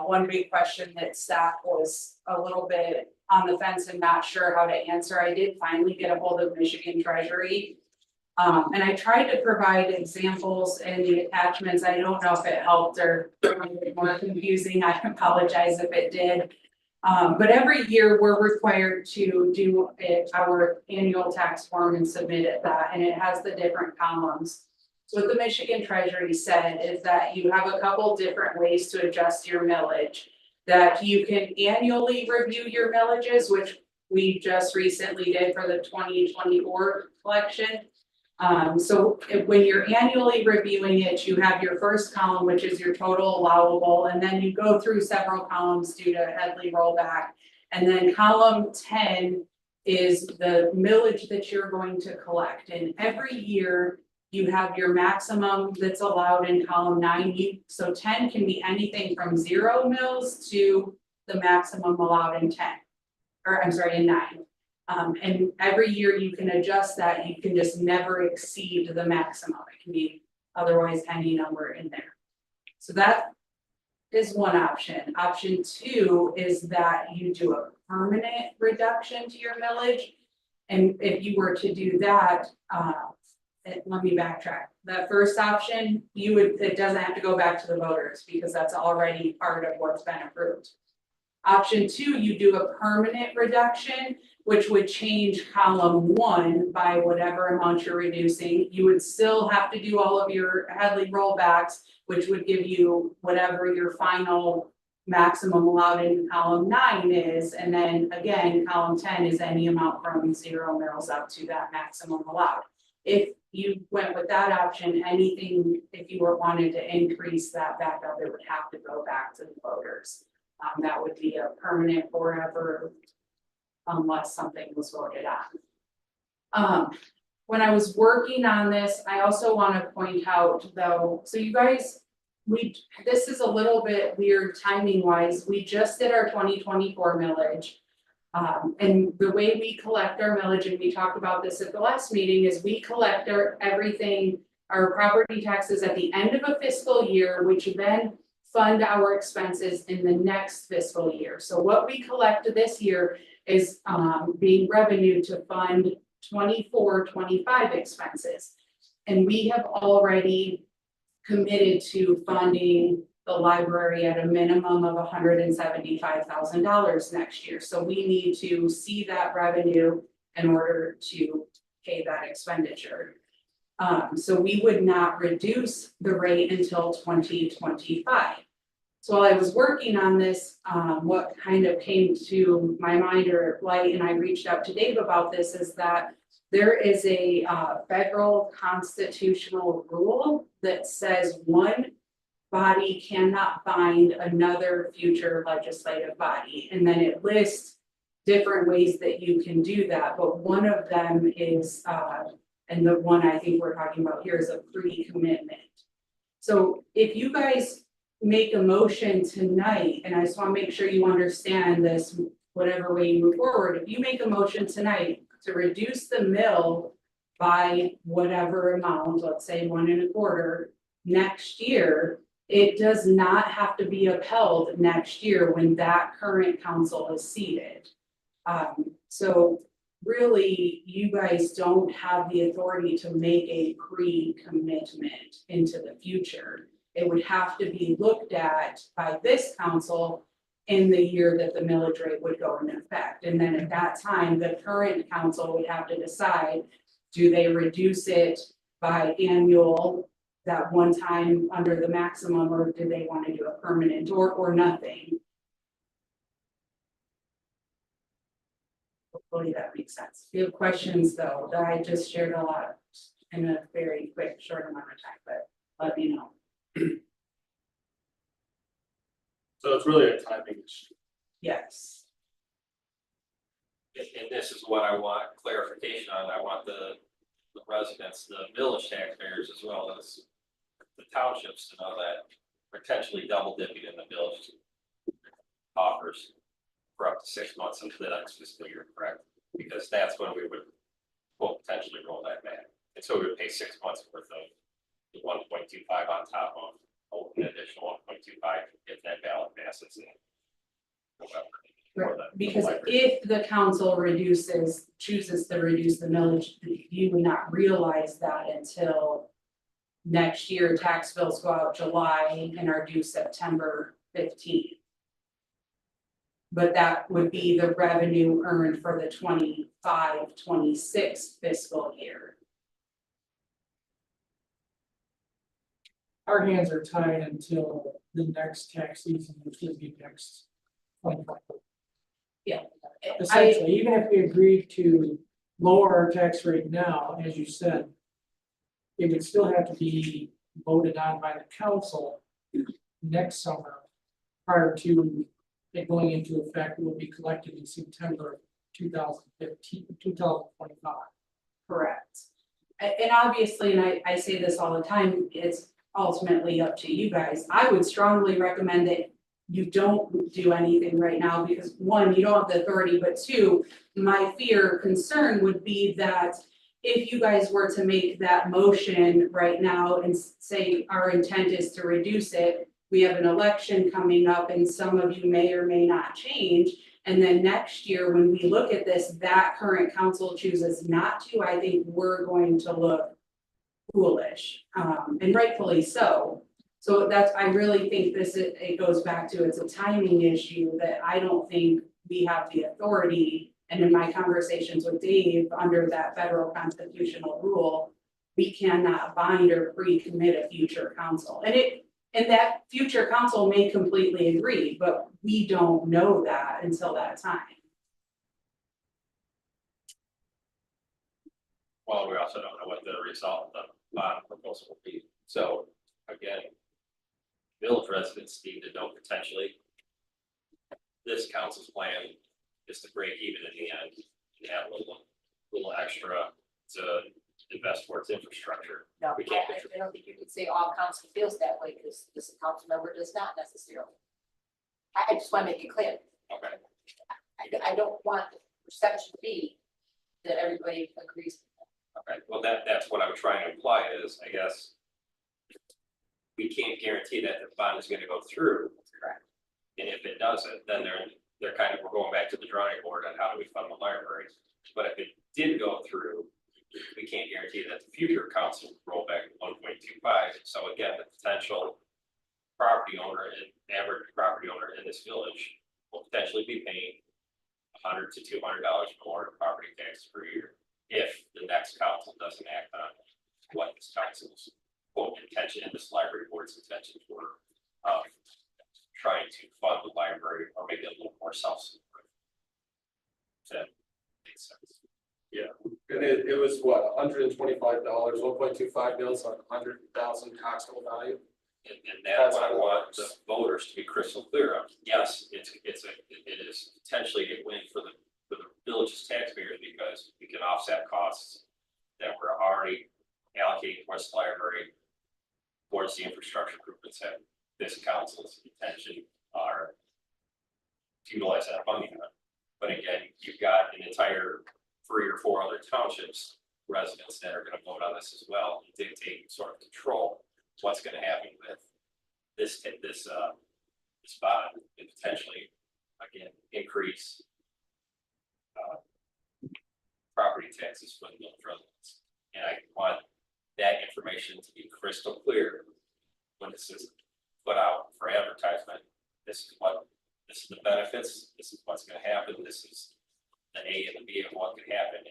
one big question that staff was a little bit on the fence and not sure how to answer. I did finally get a hold of Michigan Treasury. And I tried to provide examples in the attachments. I don't know if it helped or made it more confusing. I apologize if it did. But every year we're required to do our annual tax form and submit it that, and it has the different columns. So what the Michigan Treasury said is that you have a couple different ways to adjust your millage. That you can annually review your millages, which we just recently did for the 2024 election. So when you're annually reviewing it, you have your first column, which is your total allowable, and then you go through several columns due to Headley rollback. And then column 10 is the millage that you're going to collect. And every year you have your maximum that's allowed in column 9. So 10 can be anything from 0 mills to the maximum allowed in 10, or I'm sorry, in 9. And every year you can adjust that, you can just never exceed the maximum. It can be otherwise any number in there. So that is one option. Option 2 is that you do a permanent reduction to your millage. And if you were to do that, let me backtrack. The first option, it doesn't have to go back to the voters because that's already part of what's been approved. Option 2, you do a permanent reduction, which would change column 1 by whatever amount you're reducing. You would still have to do all of your Headley rollbacks, which would give you whatever your final maximum allowed in column 9 is. And then again, column 10 is any amount from 0 mils up to that maximum allowed. If you went with that option, anything, if you were wanted to increase that back up, it would have to go back to the voters. That would be a permanent forever unless something was voted on. When I was working on this, I also want to point out though, so you guys, this is a little bit weird timing wise. We just did our 2024 millage. And the way we collect our millage, and we talked about this at the last meeting, is we collect our property taxes at the end of a fiscal year, which then fund our expenses in the next fiscal year. So what we collect this year is being revenue to fund 24-25 expenses. And we have already committed to funding the library at a minimum of $175,000 next year. So we need to see that revenue in order to pay that expenditure. So we would not reduce the rate until 2025. So while I was working on this, what kind of came to my mind or light, and I reached out to Dave about this, is that there is a federal constitutional rule that says one body cannot bind another future legislative body. And then it lists different ways that you can do that. But one of them is, and the one I think we're talking about here, is a pre-commitment. So if you guys make a motion tonight, and I just want to make sure you understand this, whatever way you move forward, if you make a motion tonight to reduce the mill by whatever amount, let's say 1 1/4 next year, it does not have to be upheld next year when that current council is seated. So really, you guys don't have the authority to make a pre-commitment into the future. It would have to be looked at by this council in the year that the millage rate would go into effect. And then at that time, the current council would have to decide, do they reduce it by annual, that one time under the maximum, or do they want to do a permanent or nothing? Hopefully that makes sense. If you have questions though, that I just shared a lot in a very quick, short amount of time, but let me know. So it's really a timing issue. Yes. And this is what I want clarification on. I want the residents, the village taxpayers, as well as the townships to know that potentially double dipping in the village offers for up to 6 months into the next fiscal year, correct? Because that's when we would potentially roll that back. And so we would pay 6 months worth of the 1.25 on top of an additional 1.25 if that ballot passes in November. Because if the council chooses to reduce the millage, you would not realize that until next year. Tax bills go out July and are due September 15th. But that would be the revenue earned for the 25-26 fiscal year. Our hands are tied until the next tax season, which will be next 2024. Yeah. Essentially, even if we agreed to lower our tax rate now, as you said, it would still have to be voted on by the council next summer prior to it going into effect. It will be collected in September 2025. Correct. And obviously, and I say this all the time, it's ultimately up to you guys. I would strongly recommend that you don't do anything right now because 1, you don't have the authority, but 2, my concern would be that if you guys were to make that motion right now and say our intent is to reduce it, we have an election coming up and some of you may or may not change. And then next year, when we look at this, that current council chooses not to, I think we're going to look foolish, and rightfully so. So that's, I really think it goes back to, it's a timing issue that I don't think we have the authority. And in my conversations with Dave, under that federal constitutional rule, we cannot bind or pre-commit a future council. And that future council may completely agree, but we don't know that until that time. Well, we also don't know what the result of the bond proposal will be. So again, village residents need to know potentially this council's plan is to break even in the end and have a little extra to invest towards infrastructure. No, We can't I don't think you could say all council feels that way, because this council member does not necessarily. I just want to make it clear. Okay, I don't want the perception to be that everybody agrees. okay, well, that's what I'm trying to imply is, I guess. We can't guarantee that the bond is gonna go through. Correct. And if it doesn't, then they're kind of, we're going back to the drawing board on how do we fund the library. But if it did go through, we can't guarantee that the future council will roll back 1.25. So again, the potential property owner and average property owner in this village will potentially be paying $100 to $200 more in property tax per year if the next council doesn't act on what this council's quote intention and this library board's intentions were of trying to fund the library or make it a little more self-supportive. That makes sense. Yeah, and it was what, $125, 1.25 mils on 100,000 taxable value. And that's what I want the voters to be crystal clear of. Yes, it is potentially a win for the village's taxpayers because we can offset costs that we're already allocating towards the library, towards the infrastructure improvements that this council's intention are to utilize that funding on. But again, you've got an entire 3 or 4 other townships residents that are going to vote on this as well and dictate sort of control what's going to happen with this bond and potentially again increase property taxes for the village residents. And I want that information to be crystal clear when this is put out for advertisement. This is the benefits, this is what's going to happen, this is the A and the B of what could happen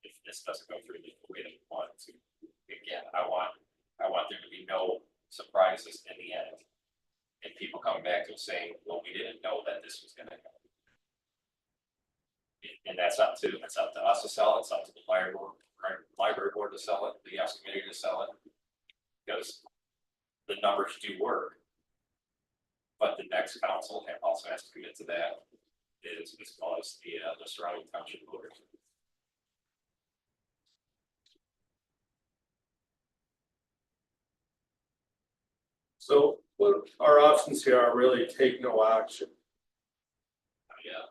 if this doesn't go through the way that we want it to. Again, I want there to be no surprises in the end. And people coming back to us saying, well, we didn't know that this was gonna happen. And that's up to us to sell it, it's up to the library board to sell it, the Yes committee to sell it. Because the numbers do work. But the next council also has to commit to that, as well as the surrounding township voters. So what our options here are really take no action. Yeah.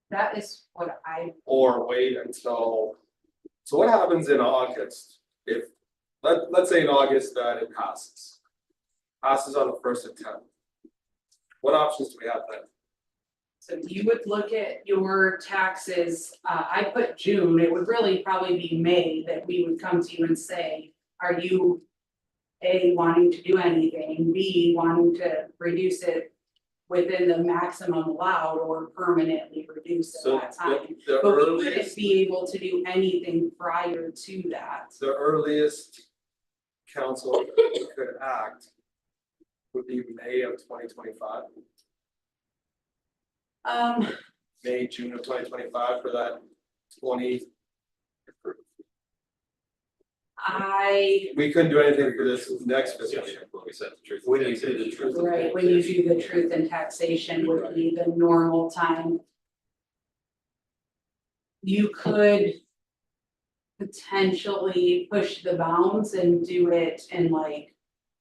That is what Or wait until, so what happens in August? If, let's say in August that it passes. Passes on the 1st of 10. What options do we have then? So you would look at your taxes, I put June, it would really probably be May that we would come to you and say, are you A, wanting to do anything, B, wanting to reduce it within the maximum allowed or permanently reduce at So that time. the But we wouldn't earliest, be able to do anything prior to that. the earliest council could act would be May of 2025, May, June of 2025 for that 20. We couldn't do anything for this next fiscal year. When we said the truth. When you say the truth. Right, when you do the truth and taxation would be the normal time. You could potentially push the bounds and do it in like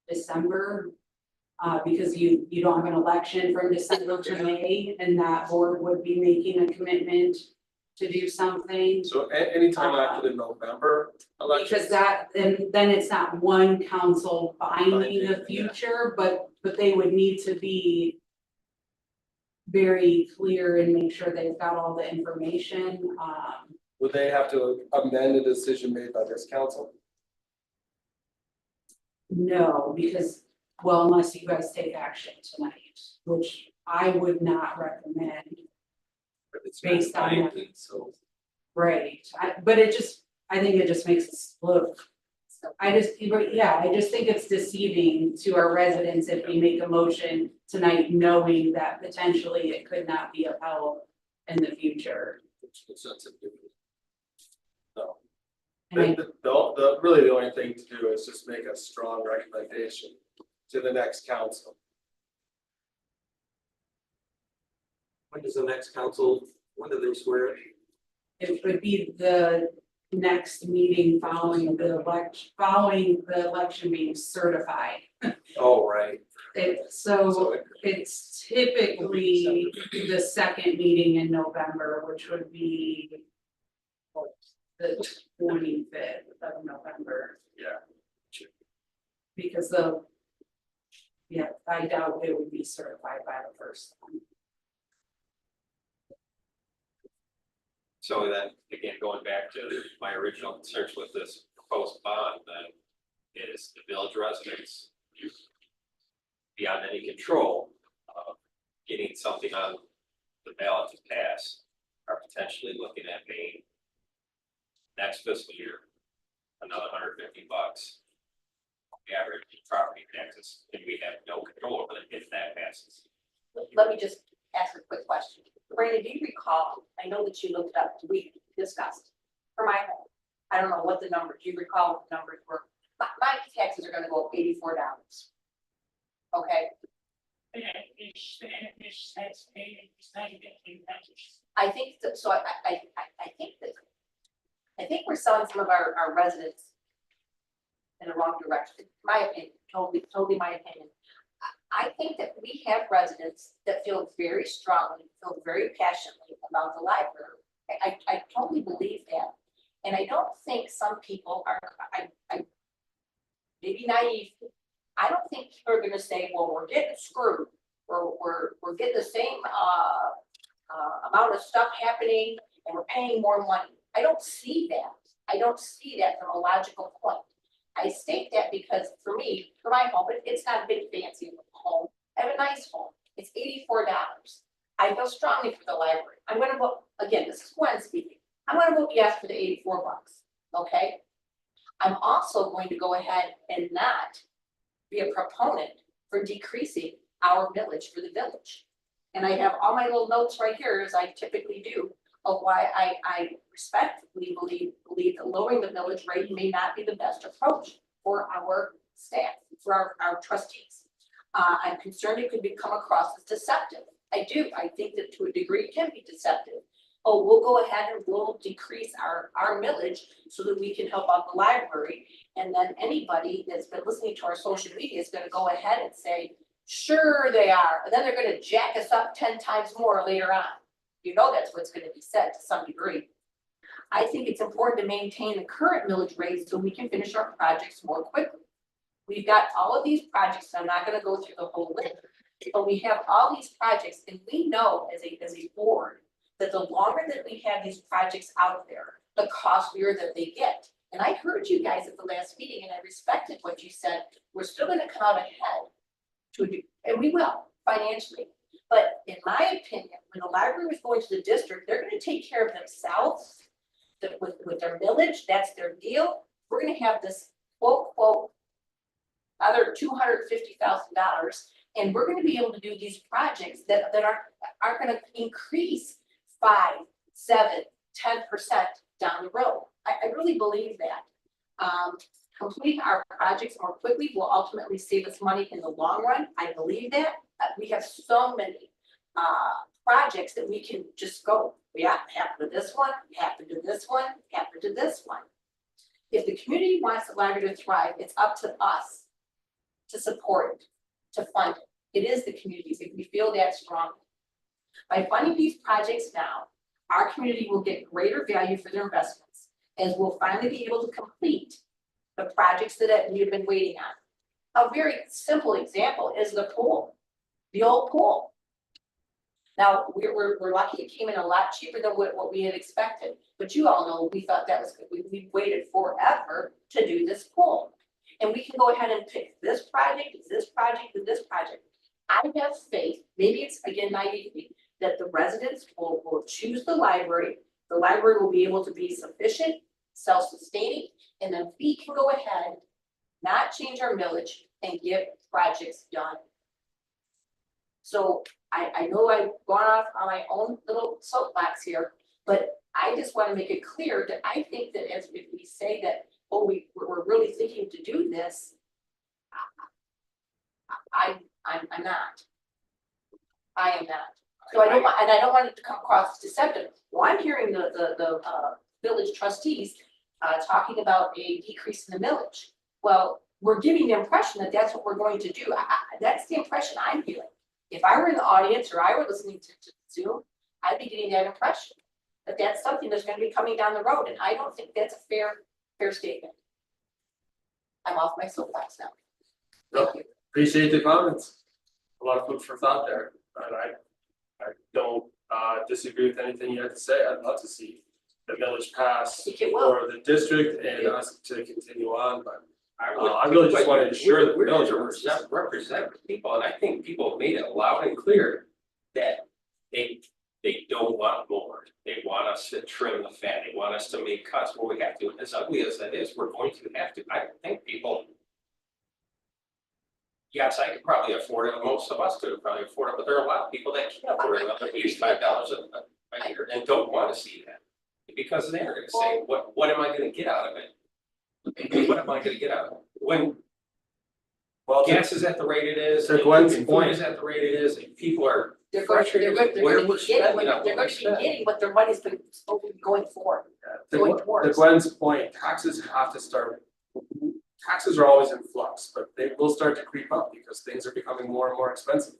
December. Because you don't have an election from December to May, and that board would be making a commitment to do something. So anytime after the November election. Because that, and then it's not one council binding the Binding, future, but they would need to be very clear and make sure they've got all the information, Would they have to amend a decision made by this council? No, because, well, unless you guys take action tonight, which I would not recommend. But it's Based on that. binding, so. Right, but it just, I think it just makes us look. I just think it's deceiving to our residents if we make a motion tonight knowing that potentially it could not be upheld in the future. It's not something. No. And I- Really the only thing to do is just make a strong recommendation to the next council. When does the next council, when do they swear? It would be the next meeting following the election being certified. Oh, right. So it's typically the second meeting in November, which would be the 25th of November. Yeah. Because I doubt it would be certified by the first one. So then, again, going back to my original concerns with this proposed bond, then is the village residents beyond any control of getting something on the ballot to pass are potentially looking at paying next fiscal year another $150 average property taxes, and we have no control over it if that passes. Let me just ask a quick question. Brandon, do you recall, I know that you looked up, we discussed, for my home, I don't know what the numbers, do you recall what the numbers were? My taxes are gonna go up $84. Okay, I think that, so I think that, I think we're selling some of our residents in the wrong direction, my opinion, totally my opinion. I think that we have residents that feel very strongly, feel very passionately about the library. I totally believe that. And I don't think some people are, I maybe naive. I don't think people are gonna say, well, we're getting screwed. We're getting the same amount of stuff happening and we're paying more money. I don't see that. I don't see that from a logical point. I state that because for me, for my home, it's not a big fancy home. I have a nice home. It's $84. I feel strongly for the library. I'm gonna vote, again, this is Gwen speaking. I'm gonna vote yes for the $84, okay? I'm also going to go ahead and not be a proponent for decreasing our millage for the village. And I have all my little notes right here, as I typically do, of why I respectfully believe that lowering the millage rate may not be the best approach for our staff, for our trustees. I'm concerned it could come across as deceptive. I do. I think that to a degree it can be deceptive. Oh, we'll go ahead and we'll decrease our millage so that we can help out the library. And then anybody that's been listening to our social media is going to go ahead and say, sure they are. And then they're going to jack us up 10 times more later on. You know that's what's going to be said to some degree. I think it's important to maintain the current millage rate so we can finish our projects more quickly. We've got all of these projects, and I'm not going to go through the whole list, but we have all these projects, and we know as a board that the longer that we have these projects out there, the costlier that they get. And I heard you guys at the last meeting, and I respected what you said. We're still going to come out ahead, and we will financially. But in my opinion, when the library was going to the district, they're going to take care of themselves with their millage. That's their deal. We're going to have this quote, other $250,000, and we're going to be able to do these projects that are going to increase 5, 7, 10% down the road. I really believe that. Completing our projects more quickly will ultimately save us money in the long run. I believe that. We have so many projects that we can just go. Yeah, happen to this one, happen to this one, happen to this one. If the community wants the library to thrive, it's up to us to support it, to fund it. It is the communities, if we feel that strongly. By funding these projects now, our community will get greater value for their investments, as we'll finally be able to complete the projects that we've been waiting on. A very simple example is the pool, the old pool. Now, we're lucky it came in a lot cheaper than what we had expected, but you all know we thought that was good. We waited forever to do this pool. And we can go ahead and pick this project, this project, and this project. I have faith, maybe it's again naivety, that the residents will choose the library. The library will be able to be sufficient, self-sustaining, and then we can go ahead, not change our millage and get projects done. So I know I've gone off on my own little soapbox here, but I just want to make it clear that I think that as if we say that, oh, we're really thinking to do this, I'm not. I am not. So I don't want, and I don't want it to come across as deceptive. Well, I'm hearing the village trustees talking about a decrease in the millage. Well, we're giving the impression that that's what we're going to do. That's the impression I'm feeling. If I were in the audience or I were listening to Zoom, I'd be getting that impression. That that's something that's gonna be coming down the road, and I don't think that's a fair statement. I'm off my soapbox now. Thank you. Appreciate the comments. A lot of food for thought there, and I don't disagree with anything you had to say. I'd love to see the village pass I think it will. for the district and us to continue on, but I really just want to ensure that the village We're represent people, and I think people made it loud and clear that they don't want more. They want us to trim the fat, they want us to make cuts where we have to, as ugly as that is, we're going to have to, I think people. Yes, I could probably afford it, most of us could probably afford it, but there are a lot of people that can't afford it, another $85 a year, and don't wanna see that. Because they're gonna say, what am I gonna get out of it? What am I gonna get out of it? When well, gas is at the rate it is, to and Gwen's food point. is at the rate it is, and people are They're going to be getting spending what their money's been supposed to be going for. Going To towards. Gwen's point, taxes have to start, taxes are always in flux, but they will start to creep up because things are becoming more and more expensive.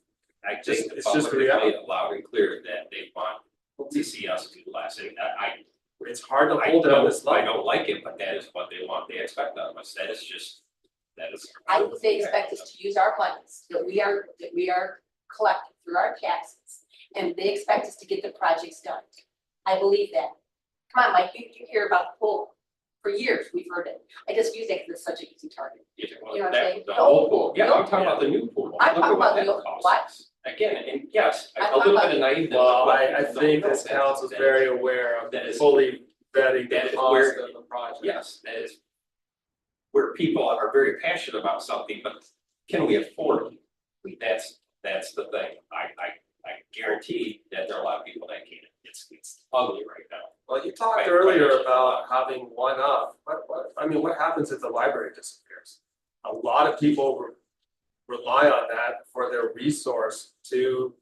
I Just- think the it's just public the has reality. made it loud and clear that they want to see us do less, and It's hard to hold it on this I level. don't like it, but that is what they want, they expect of us, that is just, that is. I think they expect us to use our monies that we are collecting through our taxes, and they expect us to get the projects done. I believe that. Come on, Mike, you hear about the pool for years, we've heard it. I just use that because it's such an easy target. Yeah, well, You know what I'm that- saying? the The old old pool, pool, yeah, the I'm old talking about the new pool. I'm Look talking at about that the old- costs. what? Again, and yes, I'm a little talking bit of naivety. Well, but I think this council is very aware of That is- fully vetting that the is cost where- of the project. Yes, that is where people are very passionate about something, but can we afford it? That's the thing. I guarantee that there are a lot of people that can't. It's ugly right now. Well, you talked Right, earlier right. about having one up, what happens if the library disappears? A lot of people rely on that for their resource to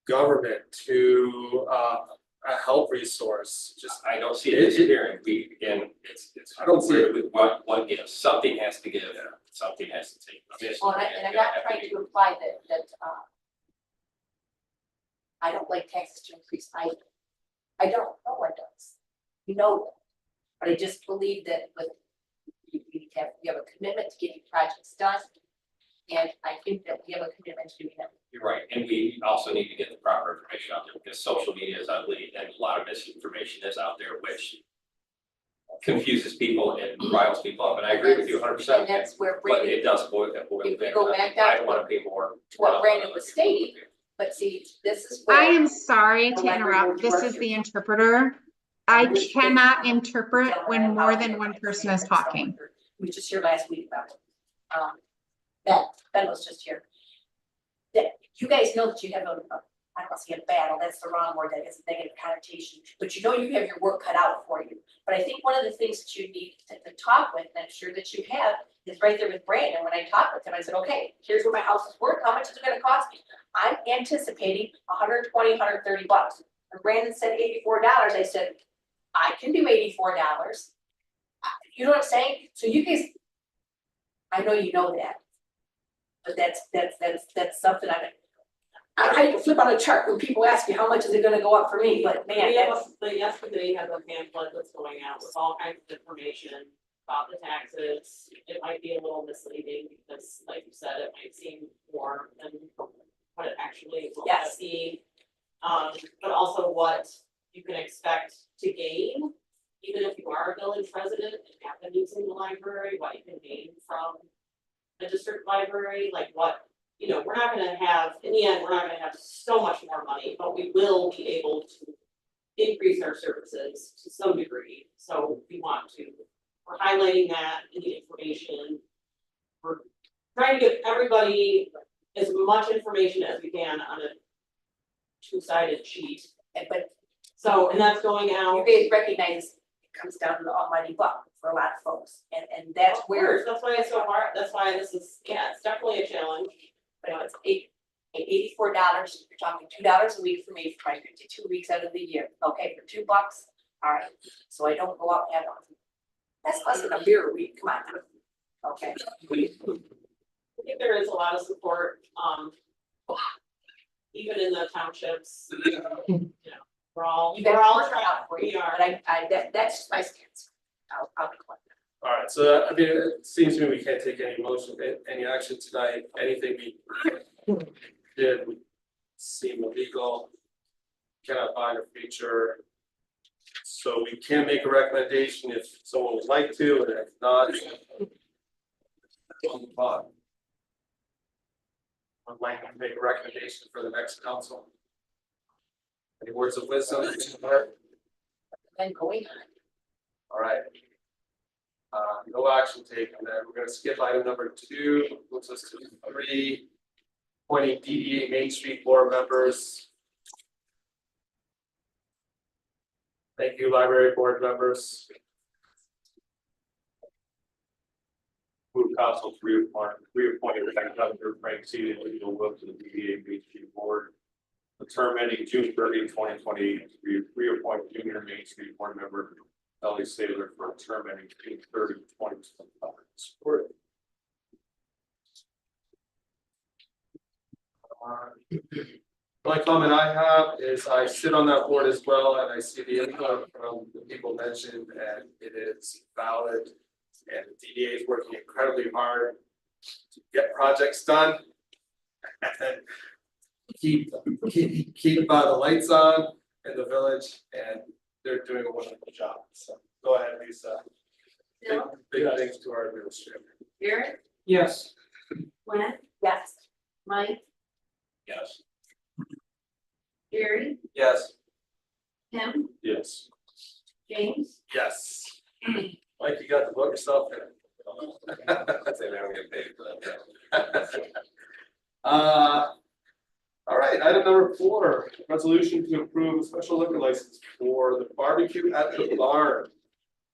government, to a health resource, just. I don't see it disappearing. It's. I don't see it. With one gives, something has to give, something has to take. Well, and I'm not trying to imply that I don't like taxes to increase either. I don't, no one does. You know that. But I just believe that with, you have a commitment to getting projects done. And I think that we have a commitment to doing that. You're right, and we also need to get the proper information out there, because social media is ugly, and a lot of misinformation is out there, which confuses people and riles people up, and I agree with you 100%. And that's where But Brandon, it does boil if we down. go back I down wanna pay more. to what Brandon was stating, but see, this is where. I am sorry The to library interrupt. board This is director. the interpreter. I cannot interpret when more than one person is talking. We were just here last week about it. Ben was just here. That, you guys know that you have I don't want to say a battle, that's the wrong word, that is a negative connotation, but you know you have your work cut out for you. But I think one of the things that you need to talk with, and I'm sure that you have, is right there with Brandon. When I talked with him, I said, okay, here's what my house is worth, how much is it gonna cost me? I'm anticipating $120, $130. And Brandon said $84, I said, I can do $84. You know what I'm saying? So you guys, I know you know that. But that's something I can flip on a chart when people ask me, how much is it gonna go up for me, but man, that's. But yesterday had a pamphlet that's going out with all kinds of information about the taxes. It might be a little misleading because, like you said, it might seem more than what it actually will Yes. be. But also what you can expect to gain even if you are a village resident and have been using the library, what you can gain from the district library, like what, you know, we're not gonna have, in the end, we're not gonna have so much more money, but we will be able to increase our services to some degree, so we want to, we're highlighting that in the information. We're trying to give everybody as much information as we can on a two-sided sheet, But so, and that's going you out. guys recognize it comes down to the almighty buck for a lot of folks, and that's Of where, course, that's why it's so hard, that's why this is, yeah, it's definitely a challenge. you know, it's $84, you're talking $2 a week for me for my 52 weeks out of the year, okay, for $2, all right, so I don't go out and have one. That's less than a beer a week, come on, okay. I think there is a lot of support, even in the townships, you know, You guys we're all work it trying, out for we you, are. but that's just my stance. I'll be quiet. All right, so I mean, it seems to me we can't take any motion, any action tonight, anything we did would seem illegal. Cannot bind a feature. So we can make a recommendation if someone would like to, and if not. On the bottom. I'd like to make a recommendation for the next council. Any words of wisdom? Then going on. All right. No action taken then. We're gonna skip item number 2, moves us to 3. Appointing DDA Main Street board members. Thank you, library board members. Move council to reappoint Dr. Frank C. and Leo Wilk to the DDA Main Street Board. The term ending June 30, 2020, reappoint junior Main Street board member Ellie Saylor for a term ending June 30, 2025. Support. My comment I have is I sit on that board as well, and I see the input from the people mentioned, and it is valid. And the DDA is working incredibly hard to get projects done. And keep the lights on in the village, and they're doing a wonderful job, so go ahead, Lisa. Big thanks to our administrator. Garrett, Yes. Gwen, Yes. Mike, Yes. Jerry, Yes. Tim, Yes. James. Yes. Mike, you got the book yourself there. I say they don't get paid for that. All right, item number 4, resolution to approve a special liquor license for the barbecue at the barn.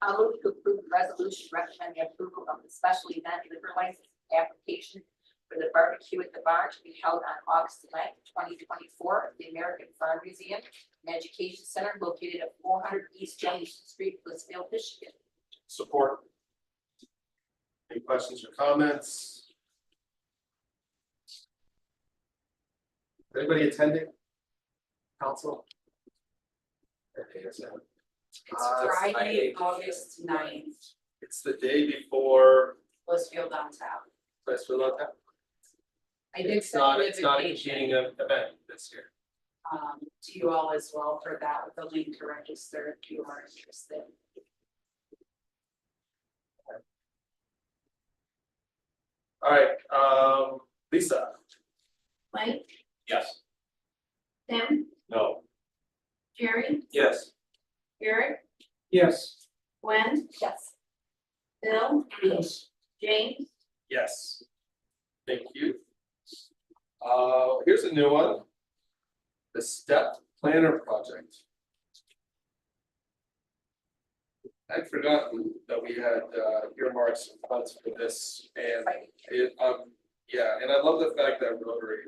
I'll move to approve the resolution recommending approval of the special event liquor license application for the barbecue at the barn to be held on August 9th, 2024 at the American Farm Museum and Education Center located at 400 East Jefferson Street, Blissfield, Michigan. Support. Any questions or comments? Anybody attending? Council? It's Friday, August 9th, It's the day before. Blissfield downtown. Let's fill out that. I did It's send not, an it's not a invitation, competing event this year. to you all as well for that, with the link to register if you are interested. All right, Lisa. Mike, Yes. Tim, No. Jerry, Yes. Garrett, Yes. Gwen, Yes. Bill, Yes. James. Yes. Thank you. Here's a new one. The STEP Planner Project. I'd forgotten that we had earmarked some funds for this, and it, yeah, and I love the fact that Rotary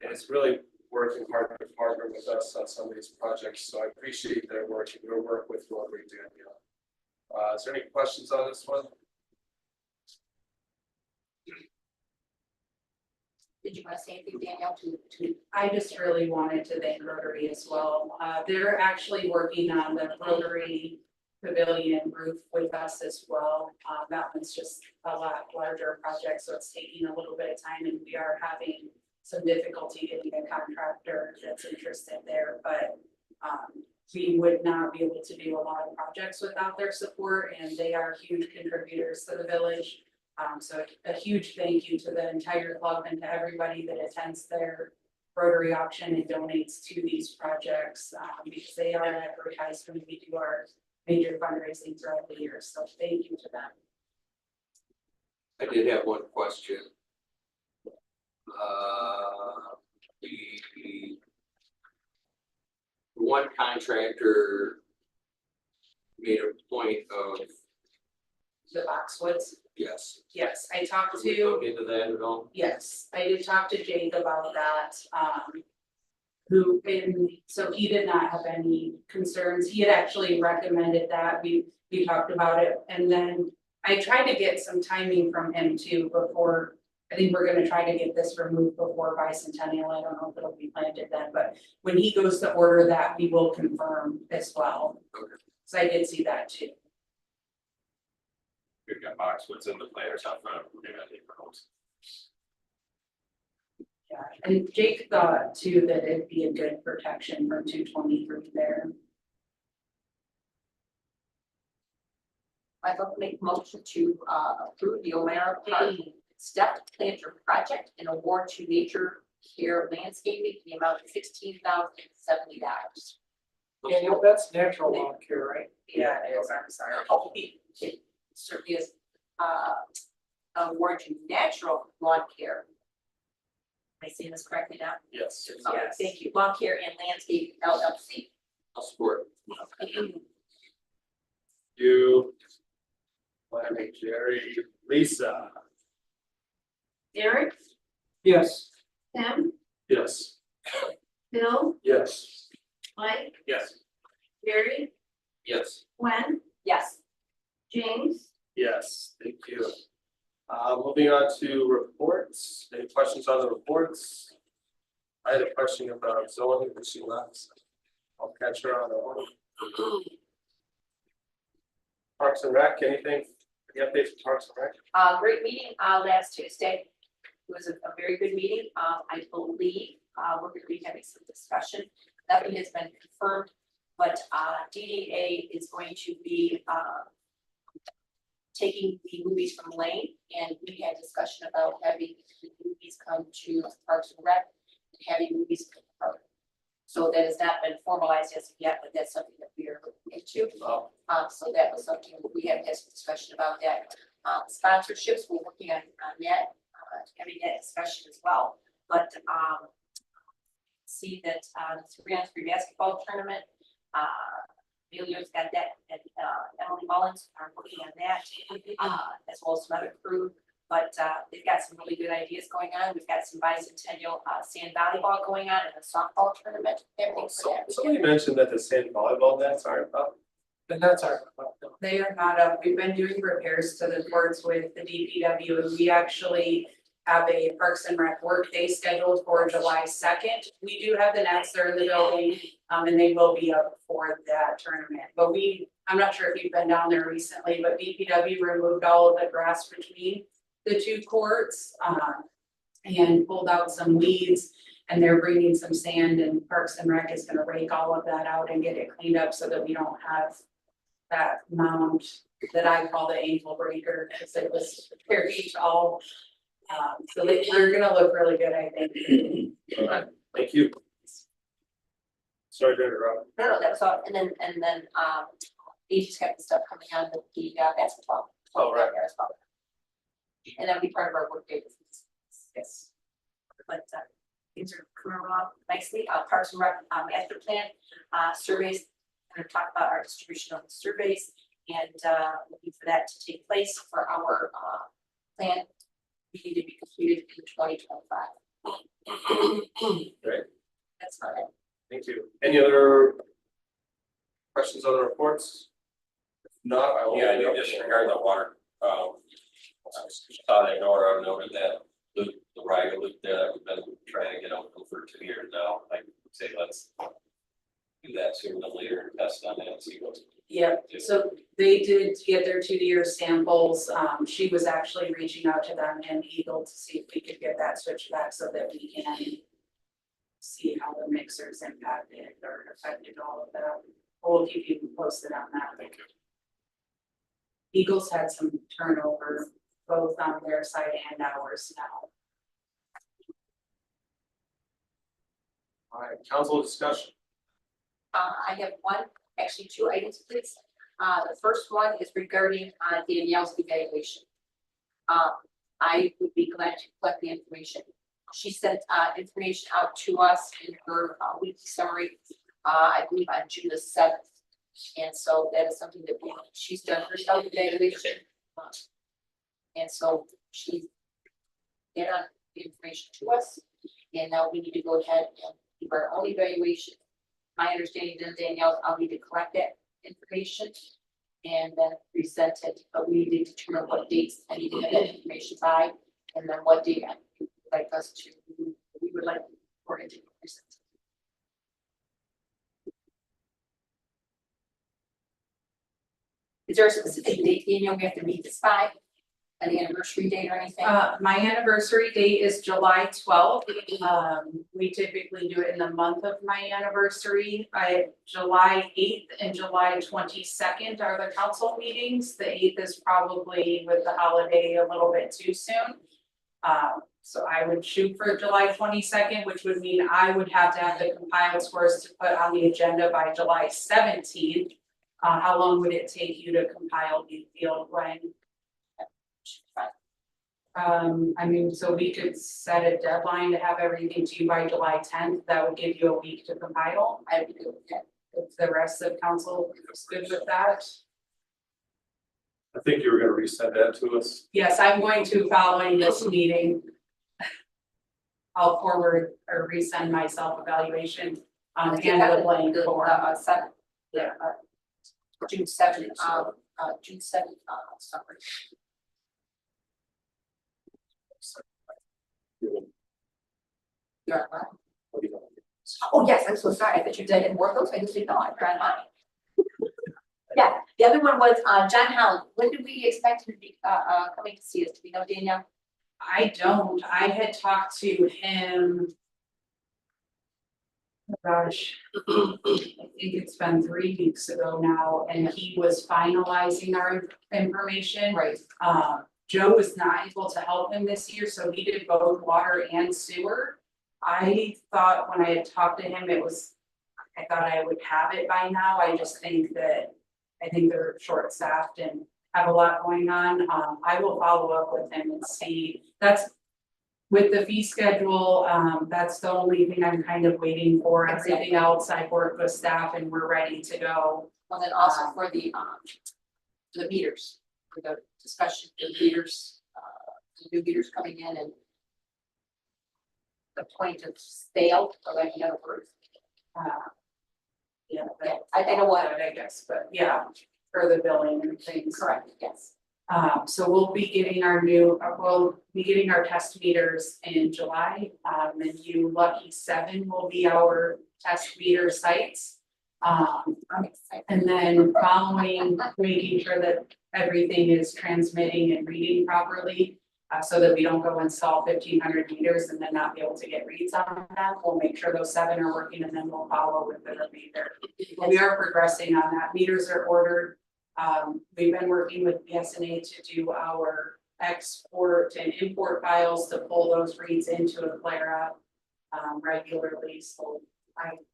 is really working hard to partner with us on some of these projects, so I appreciate their work and your work with Rotary, Danielle. Is there any questions on this one? Did you want to say anything, Danielle, to I just really wanted to thank Rotary as well. They're actually working on the Rotary Pavilion roof with us as well. That one's just a lot larger project, so it's taking a little bit of time, and we are having some difficulty getting a contractor that's interested there, but we would not be able to do a lot of projects without their support, and they are huge contributors to the village. So a huge thank you to the entire club and to everybody that attends their Rotary auction and donates to these projects, because they are advertised when we do our major fundraising throughout the year, so thank you to them. I did have one question. The one contractor made a point of, The Boxwoods, yes. yes, I talked Could we to. look into that at all? Yes, I did talk to Jake about that, so he did not have any concerns, he had actually recommended that, we talked about it, and then I tried to get some timing from him too before, I think we're gonna try to get this removed before bicentennial, I don't know if it'll be planted then, but when he goes to order that, we will confirm as well. Okay. So I did see that too. We've got boxwoods in the planters out front, we're gonna have different homes. Yeah, and Jake thought too that it'd be a good protection from 223 there. I'd like to make a motion to approve the O'Mara Park step planter project and award to Nature Care Landscaping in the amount of $16,070. Daniel, that's natural lawn care, right? Yeah, it is, I'm sorry. It certainly is award to Natural Lawn Care. Am I saying this correctly now? Yes. Yes. Thank you. Lawn Care and Landscape LLC. I'll support. You. Larry, Jerry, Lisa. Derek, Yes. Tim, Yes. Bill, Yes. Mike, Yes. Jerry, Yes. Gwen, Yes. James. Yes, thank you. Moving on to reports, any questions on the reports? I had a question about zoning that she left. I'll catch her on the one. Parks and Rec, anything, any updates for Parks and Rec? Great meeting, last Tuesday. It was a very good meeting. I believe, we're gonna be having some discussion. Nothing has been confirmed, but, DDA is going to be, taking the movies from Lane, and we had discussion about having the movies come to Parks and Rec and having movies come to Park. So that has not been formalized as of yet, but that's something that we are looking into. So that was something that we have had some discussion about that. Sponsorships, we're working on that, having that discussion as well. But see that the 3-on-3 basketball tournament, Emilio's got that, and Emily Mullins are working on that, as well as some other crew. But they've got some really good ideas going on. We've got some bicentennial sand volleyball going on and a softball tournament. Everything for that. Somebody mentioned that the sand volleyball nets aren't up. And that's our. They are not up. We've been doing repairs to the courts with the DPW, and we actually have a Parks and Rec work day scheduled for July 2nd. We do have the nets, they're in the building, and they will be up for that tournament. But I'm not sure if you've been down there recently, but DPW removed all of the grass between the two courts, and pulled out some weeds, and they're bringing some sand, and Parks and Rec is gonna rake all of that out and get it cleaned up so that we don't have that mound that I call the ankle breaker, because it was very tall. So they're gonna look really good, I think. All right, thank you. Sorry to interrupt. No, that's all. And then they just got the stuff coming on the basketball. Oh, right. There as well. And that'll be part of our work day. Yes. But things are coming along nicely. Parks and Rec master plan surveys. We're going to talk about our distribution of the surveys and looking for that to take place for our plan. We need to be completed in 2025. Great. That's not it. Thank you. Any other questions on the reports? If not, I will. Yeah, I do disregard the water, saw that Nora noted that loop, the Riga loop there, that we've been trying to get open for 2 years now. I would say let's do that sooner than later and test on that and see what's. Yep, so they did get their 2-year samples. She was actually reaching out to them and Eagle to see if we could get that switched back so that we can see how the mixers impacted or affected all of that. We'll keep you posted on that. Thank you. Eagles had some turnover both on their side and ours now. All right, council discussion. I have actually two items, please. The first one is regarding Danielle's evaluation. I would be glad to collect the information. She sent information out to us in her weekly summary, I believe on June the 7th. And so that is something that she's done her self-evaluation. And so she get on the information to us, and now we need to go ahead and do our own evaluation. My understanding is Danielle, I'll need to collect that information and then present it, but we need to determine what dates I need to have that information by, and then what date I would like us to, we would like for it to be presented. Is there a specific date, Danielle, we have to meet this by? An anniversary date or anything? My anniversary date is July 12th. We typically do it in the month of my anniversary. July 8th and July 22nd are the council meetings. The 8th is probably with the holiday a little bit too soon. So I would shoot for July 22nd, which would mean I would have to have the compiled scores to put on the agenda by July 17th. How long would it take you to compile the field when? I mean, so we could set a deadline to have everything to you by July 10th. That would give you a week to compile. I would do that. If the rest of council is good with that. I think you were gonna resend that to us. Yes, I'm going to following this meeting. I'll forward or resend my self-evaluation and the blank form. 7th. Yeah. June 7th, June 7th, summary. You're on mine. Oh, yes, I'm so sorry. I thought you didn't work those. I just didn't know. I'm trying mine. Yeah, the other one was John Holland. When did we expect him to be coming to see us? Do we know, Danielle? I don't. I had talked to him. Oh, gosh, I think it's been 3 weeks ago now, and he was finalizing our information. Right. Joe was not able to help him this year, so he did both water and sewer. I thought when I had talked to him, I thought I would have it by now. I just think that, I think they're short-staffed and have a lot going on. I will follow up with him and see. That's with the fee schedule. That's the only thing I'm kind of waiting for. Everything else I've worked with staff and we're ready to go. Well, then also for the meters, for the discussion, the meters, the new meters coming in and the point of sale, or like another word. Yeah, I know what. I guess, but yeah, for the billing and things. Correct, yes. So we'll be getting our test meters in July. And you lucky 7 will be our test meter sites. I'm excited. And then following, making sure that everything is transmitting and reading properly. So that we don't go install 1,500 meters and then not be able to get reads on that. We'll make sure those 7 are working and then we'll follow with the remainder. We are progressing on that. Meters are ordered. We've been working with BSNA to do our export and import files to pull those reads into a Clara regularly. So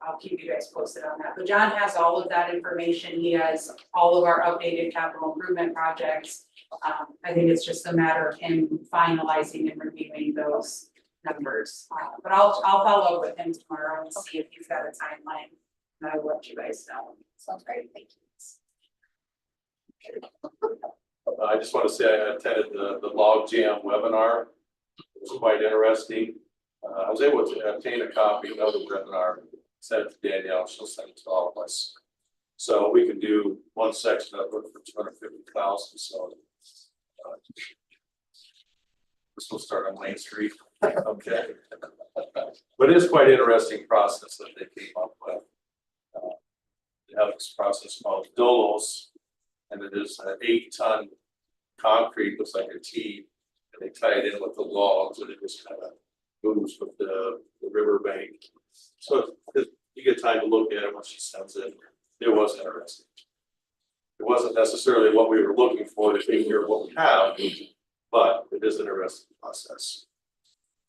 I'll keep you guys posted on that. But John has all of that information. He has all of our updated capital improvement projects. I think it's just a matter of him finalizing and reviewing those numbers. But I'll follow up with him tomorrow and see if he's got a timeline. And I will let you guys know. Sounds great, thank you. I just want to say I attended the log jam webinar. It was quite interesting. I was able to obtain a copy of the webinar, send it to Danielle, she'll send it to all of us. So we can do one section of it for 250,000, so. This will start on Main Street, okay? But it is quite an interesting process that they came up with. They have this process called Dolos, and it is an 8-ton concrete, looks like a T, and they tie it in with the logs, and it just kind of moves with the riverbank. So if you get time to look at it when she sends it, it was interesting. It wasn't necessarily what we were looking for to take care of what we have, but it is an interesting process.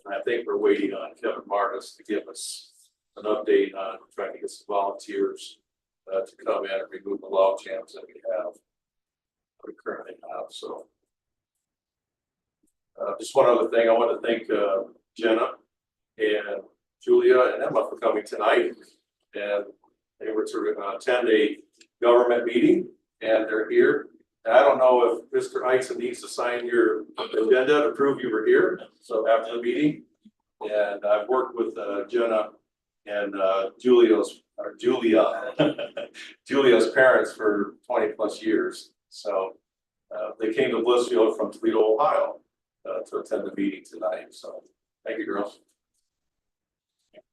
And I think we're waiting on Kevin Martis to give us an update on trying to get some volunteers to come in and remove the log jams that we currently have, so. Just one other thing, I want to thank Jenna and Julia and Emma for coming tonight. And they were to attend a government meeting, and they're here. And I don't know if Mr. Eisen needs to sign your agenda to prove you were here, so after the meeting. And I've worked with Jenna and Julia, Julia's parents for 20+ years. So they came to Blissfield from Toledo, Ohio to attend the meeting tonight. So thank you, girls.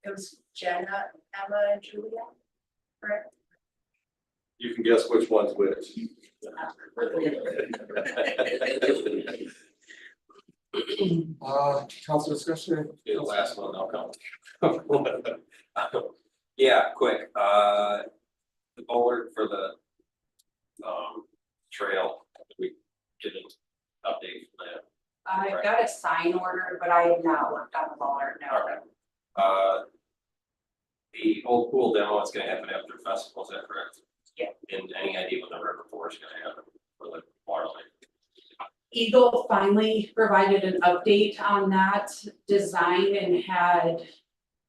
It was Jenna, Emma, and Julia, correct? You can guess which one's which. Council discussion? Be the last one, I'll come. Yeah, quick, the board for the trail, we did an update from that. I got a sign order, but I have not worked on the baller, no. The old pool demo is gonna happen after the festival, is that correct? Yeah. And any idea when the river four is gonna happen for the water line? Eagle finally provided an update on that design and had,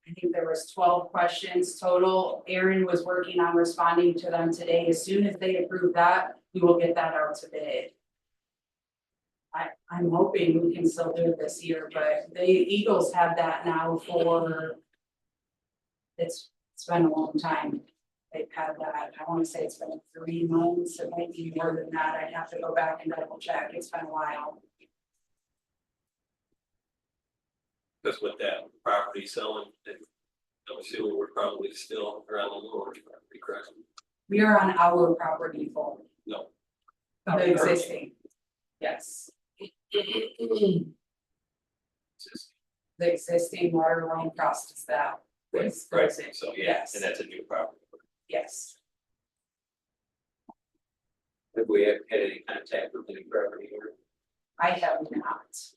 I think there was 12 questions total. Aaron was working on responding to them today. As soon as they approve that, we will get that out to bid. I'm hoping we can still do it this year, but the Eagles have that now for, it's been a long time. They've had that, I want to say it's been 3 months, it might be more than that. I'd have to go back and double check. It's been a while. Because with that property selling, I'm assuming we're probably still around the lower property, correct? We are on our property full, No. the existing. Yes. The existing water line crosses that. Right, so yeah, Yes. and that's a new property. Yes. Have we had any contact with the new property here? I have not.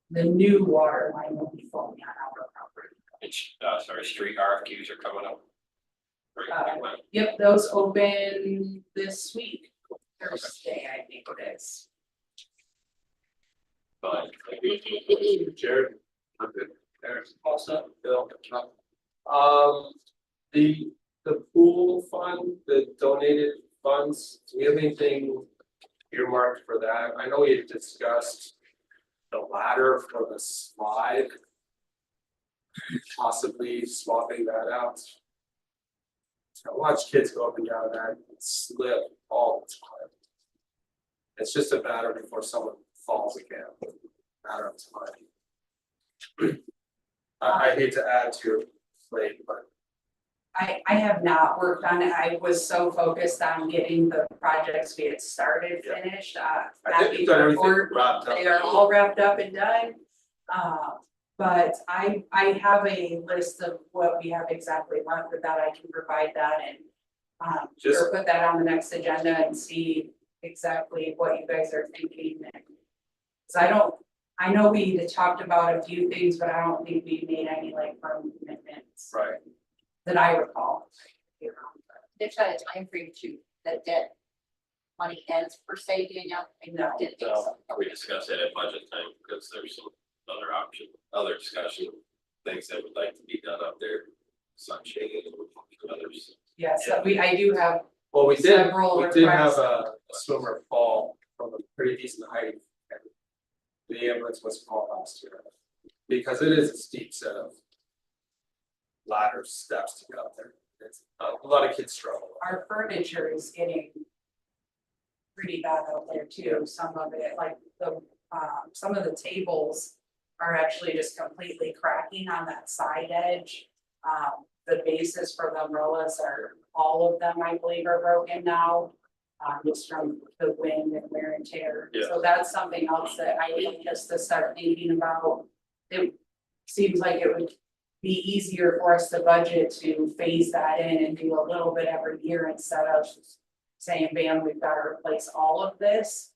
The new water line will be fully on our property. It's, sorry, street RFQs are coming up. Yep, those open this week, Thursday, I think it is. But Jared? I'm good. There's also Bill. The pool fund, the donated funds, do we have anything earmarked for that? I know we had discussed the ladder for the slide. Possibly swapping that out. I watch kids go up and down that and slip all the time. It's just a matter before someone falls again. Matter of time. I hate to add to your plate, but I have not worked on it. I was so focused on getting the projects we had started finished. I think you've done everything wrapped up. They are all wrapped up and done. But I have a list of what we have exactly left with that. I can provide that and or put that on the next agenda and see exactly what you guys are thinking. So I know we had talked about a few things, but I don't think we made any like firm commitments. right. That I recall. There's not a time frame to that money ends per se, Danielle. I No. didn't think no, so. we discussed that at budget time because there's some other discussion, things that would like to be done up there. Sunshade and others. Yes, I do have Well, we did several have requests. a swimmer fall from a pretty decent height. And the ambulance was called last year. Because it is a steep set of ladder steps to get up there. It's a lot of kids struggle. Our furniture is getting pretty bad out there too. Some of it, like some of the tables are actually just completely cracking on that side edge. The bases for the umbrellas are, all of them, I believe, are broken now. just from the wind and wear and tear. Yeah. So that's something else that I need us to start thinking about. It seems like it would be easier for us to budget to phase that in and do a little bit every year instead of saying, bam, we've got to replace all of this.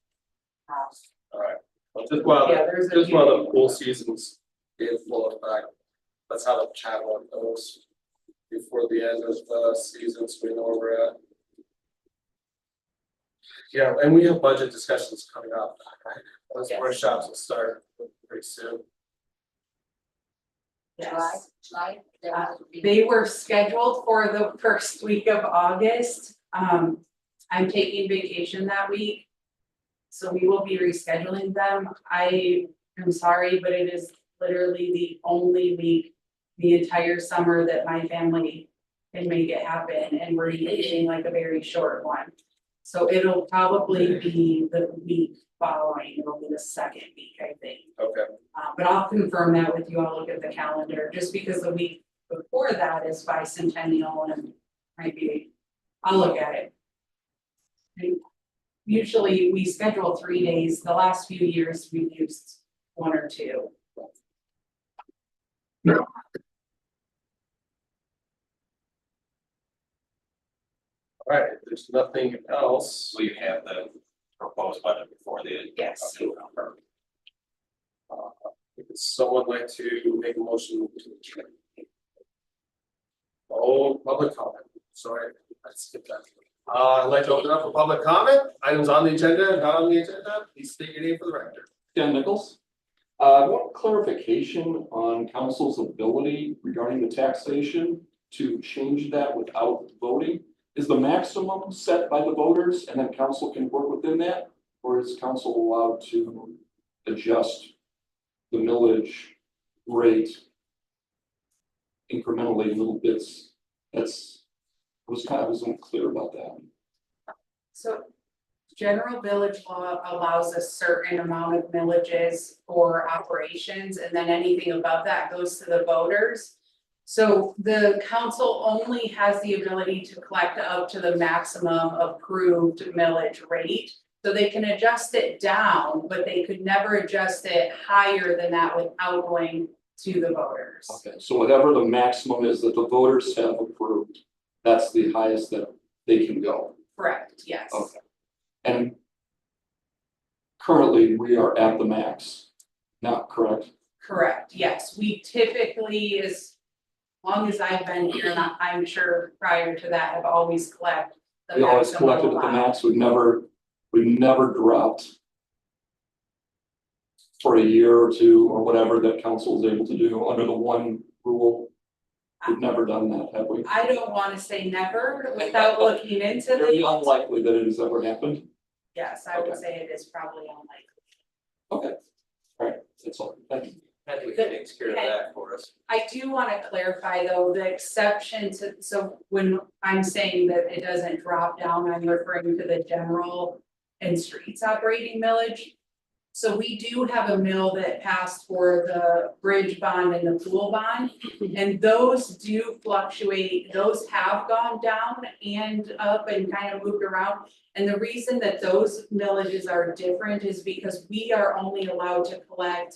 Alright, well, just while, Yeah, there's a just few while the things. pool season's in full effect, let's have a chat on those before the end of the season, so we know where we're at. Yeah, and we have budget discussions coming up, right? Those Yes. workshops will start pretty soon. Yes. July. They were scheduled for the first week of August. I'm taking vacation that week. So we will be rescheduling them. I am sorry, but it is literally the only week the entire summer that my family can make it happen, and we're using like a very short one. So it'll probably be the week following, it'll be the second week, I think. Okay. But I'll confirm that with you. I'll look at the calendar, just because the week before that is bicentennial and maybe, I'll look at it. And usually we schedule 3 days. The last few years we've used 1 or 2. Alright, if there's nothing else. So you have the proposed budget before the. Yes. Would someone like to make a motion to adjourn? Oh, public comment, sorry, I skipped that. I'd like to open up for public comment, items on the agenda, not on the agenda, please state your name for the record. Dan Nichols. I want clarification on council's ability regarding the taxation to change that without voting. Is the maximum set by the voters and then council can work within that? Or is council allowed to adjust the millage rate incrementally in little bits? I was unclear about that. So general village law allows a certain amount of millages for operations, and then anything above that goes to the voters. So the council only has the ability to collect up to the maximum approved millage rate. So they can adjust it down, but they could never adjust it higher than that without going to the voters. Okay, so whatever the maximum is that the voters have approved, that's the highest that they can go. Correct, yes. Okay. And currently we are at the max, not correct? Correct, yes. We typically, as long as I've been here, and I'm sure prior to that, have always collected the We always maximum collected at the allowed. max, we never dropped for a year or two or whatever that council is able to do under the one rule. We've never done that, have we? I don't want to say never without looking into Very the, unlikely that it has ever happened. yes, I would Okay. say it is probably unlikely. Okay, all right, that's all, thank you. Hedwig takes care of that for us. I do want to clarify though, the exception to, so when I'm saying that it doesn't drop down, I'm referring to the general and streets operating millage. So we do have a mill that passed for the bridge bond and the pool bond, and those do fluctuate, those have gone down and up and kind of moved around. And the reason that those millages are different is because we are only allowed to collect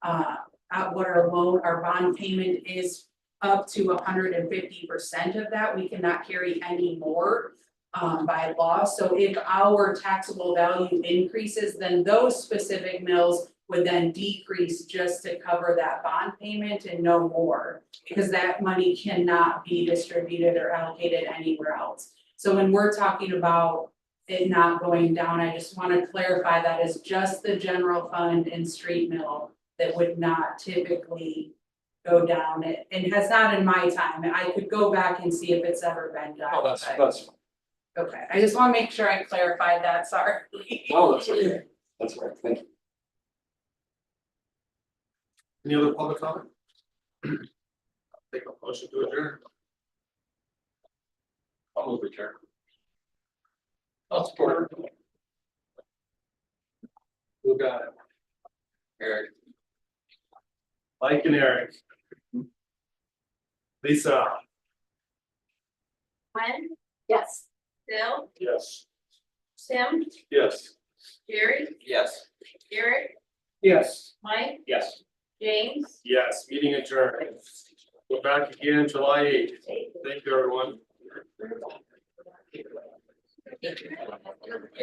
what our bond payment is up to 150% of that. We cannot carry any more by law. So if our taxable value increases, then those specific mills would then decrease just to cover that bond payment and no more, because that money cannot be distributed or allocated anywhere else. So when we're talking about it not going down, I just want to clarify that is just the general fund and street mill that would not typically go down. It has not in my time. I could go back and see if it's ever been done. Oh, that's but- fine. Okay, I just want to make sure I clarified that, sorry. Oh, that's okay, that's all right, thank you. Any other public comment? Take a motion to adjourn. I'll move adjourn. I'll support. Who got it? Eric. Mike and Eric. Lisa. When? Yes. Bill? Yes. Tim, Yes. Gary, Yes. Eric, Yes. Mike, Yes. James. Yes, meeting adjourned. We're back again July 8th. Thank you, everyone.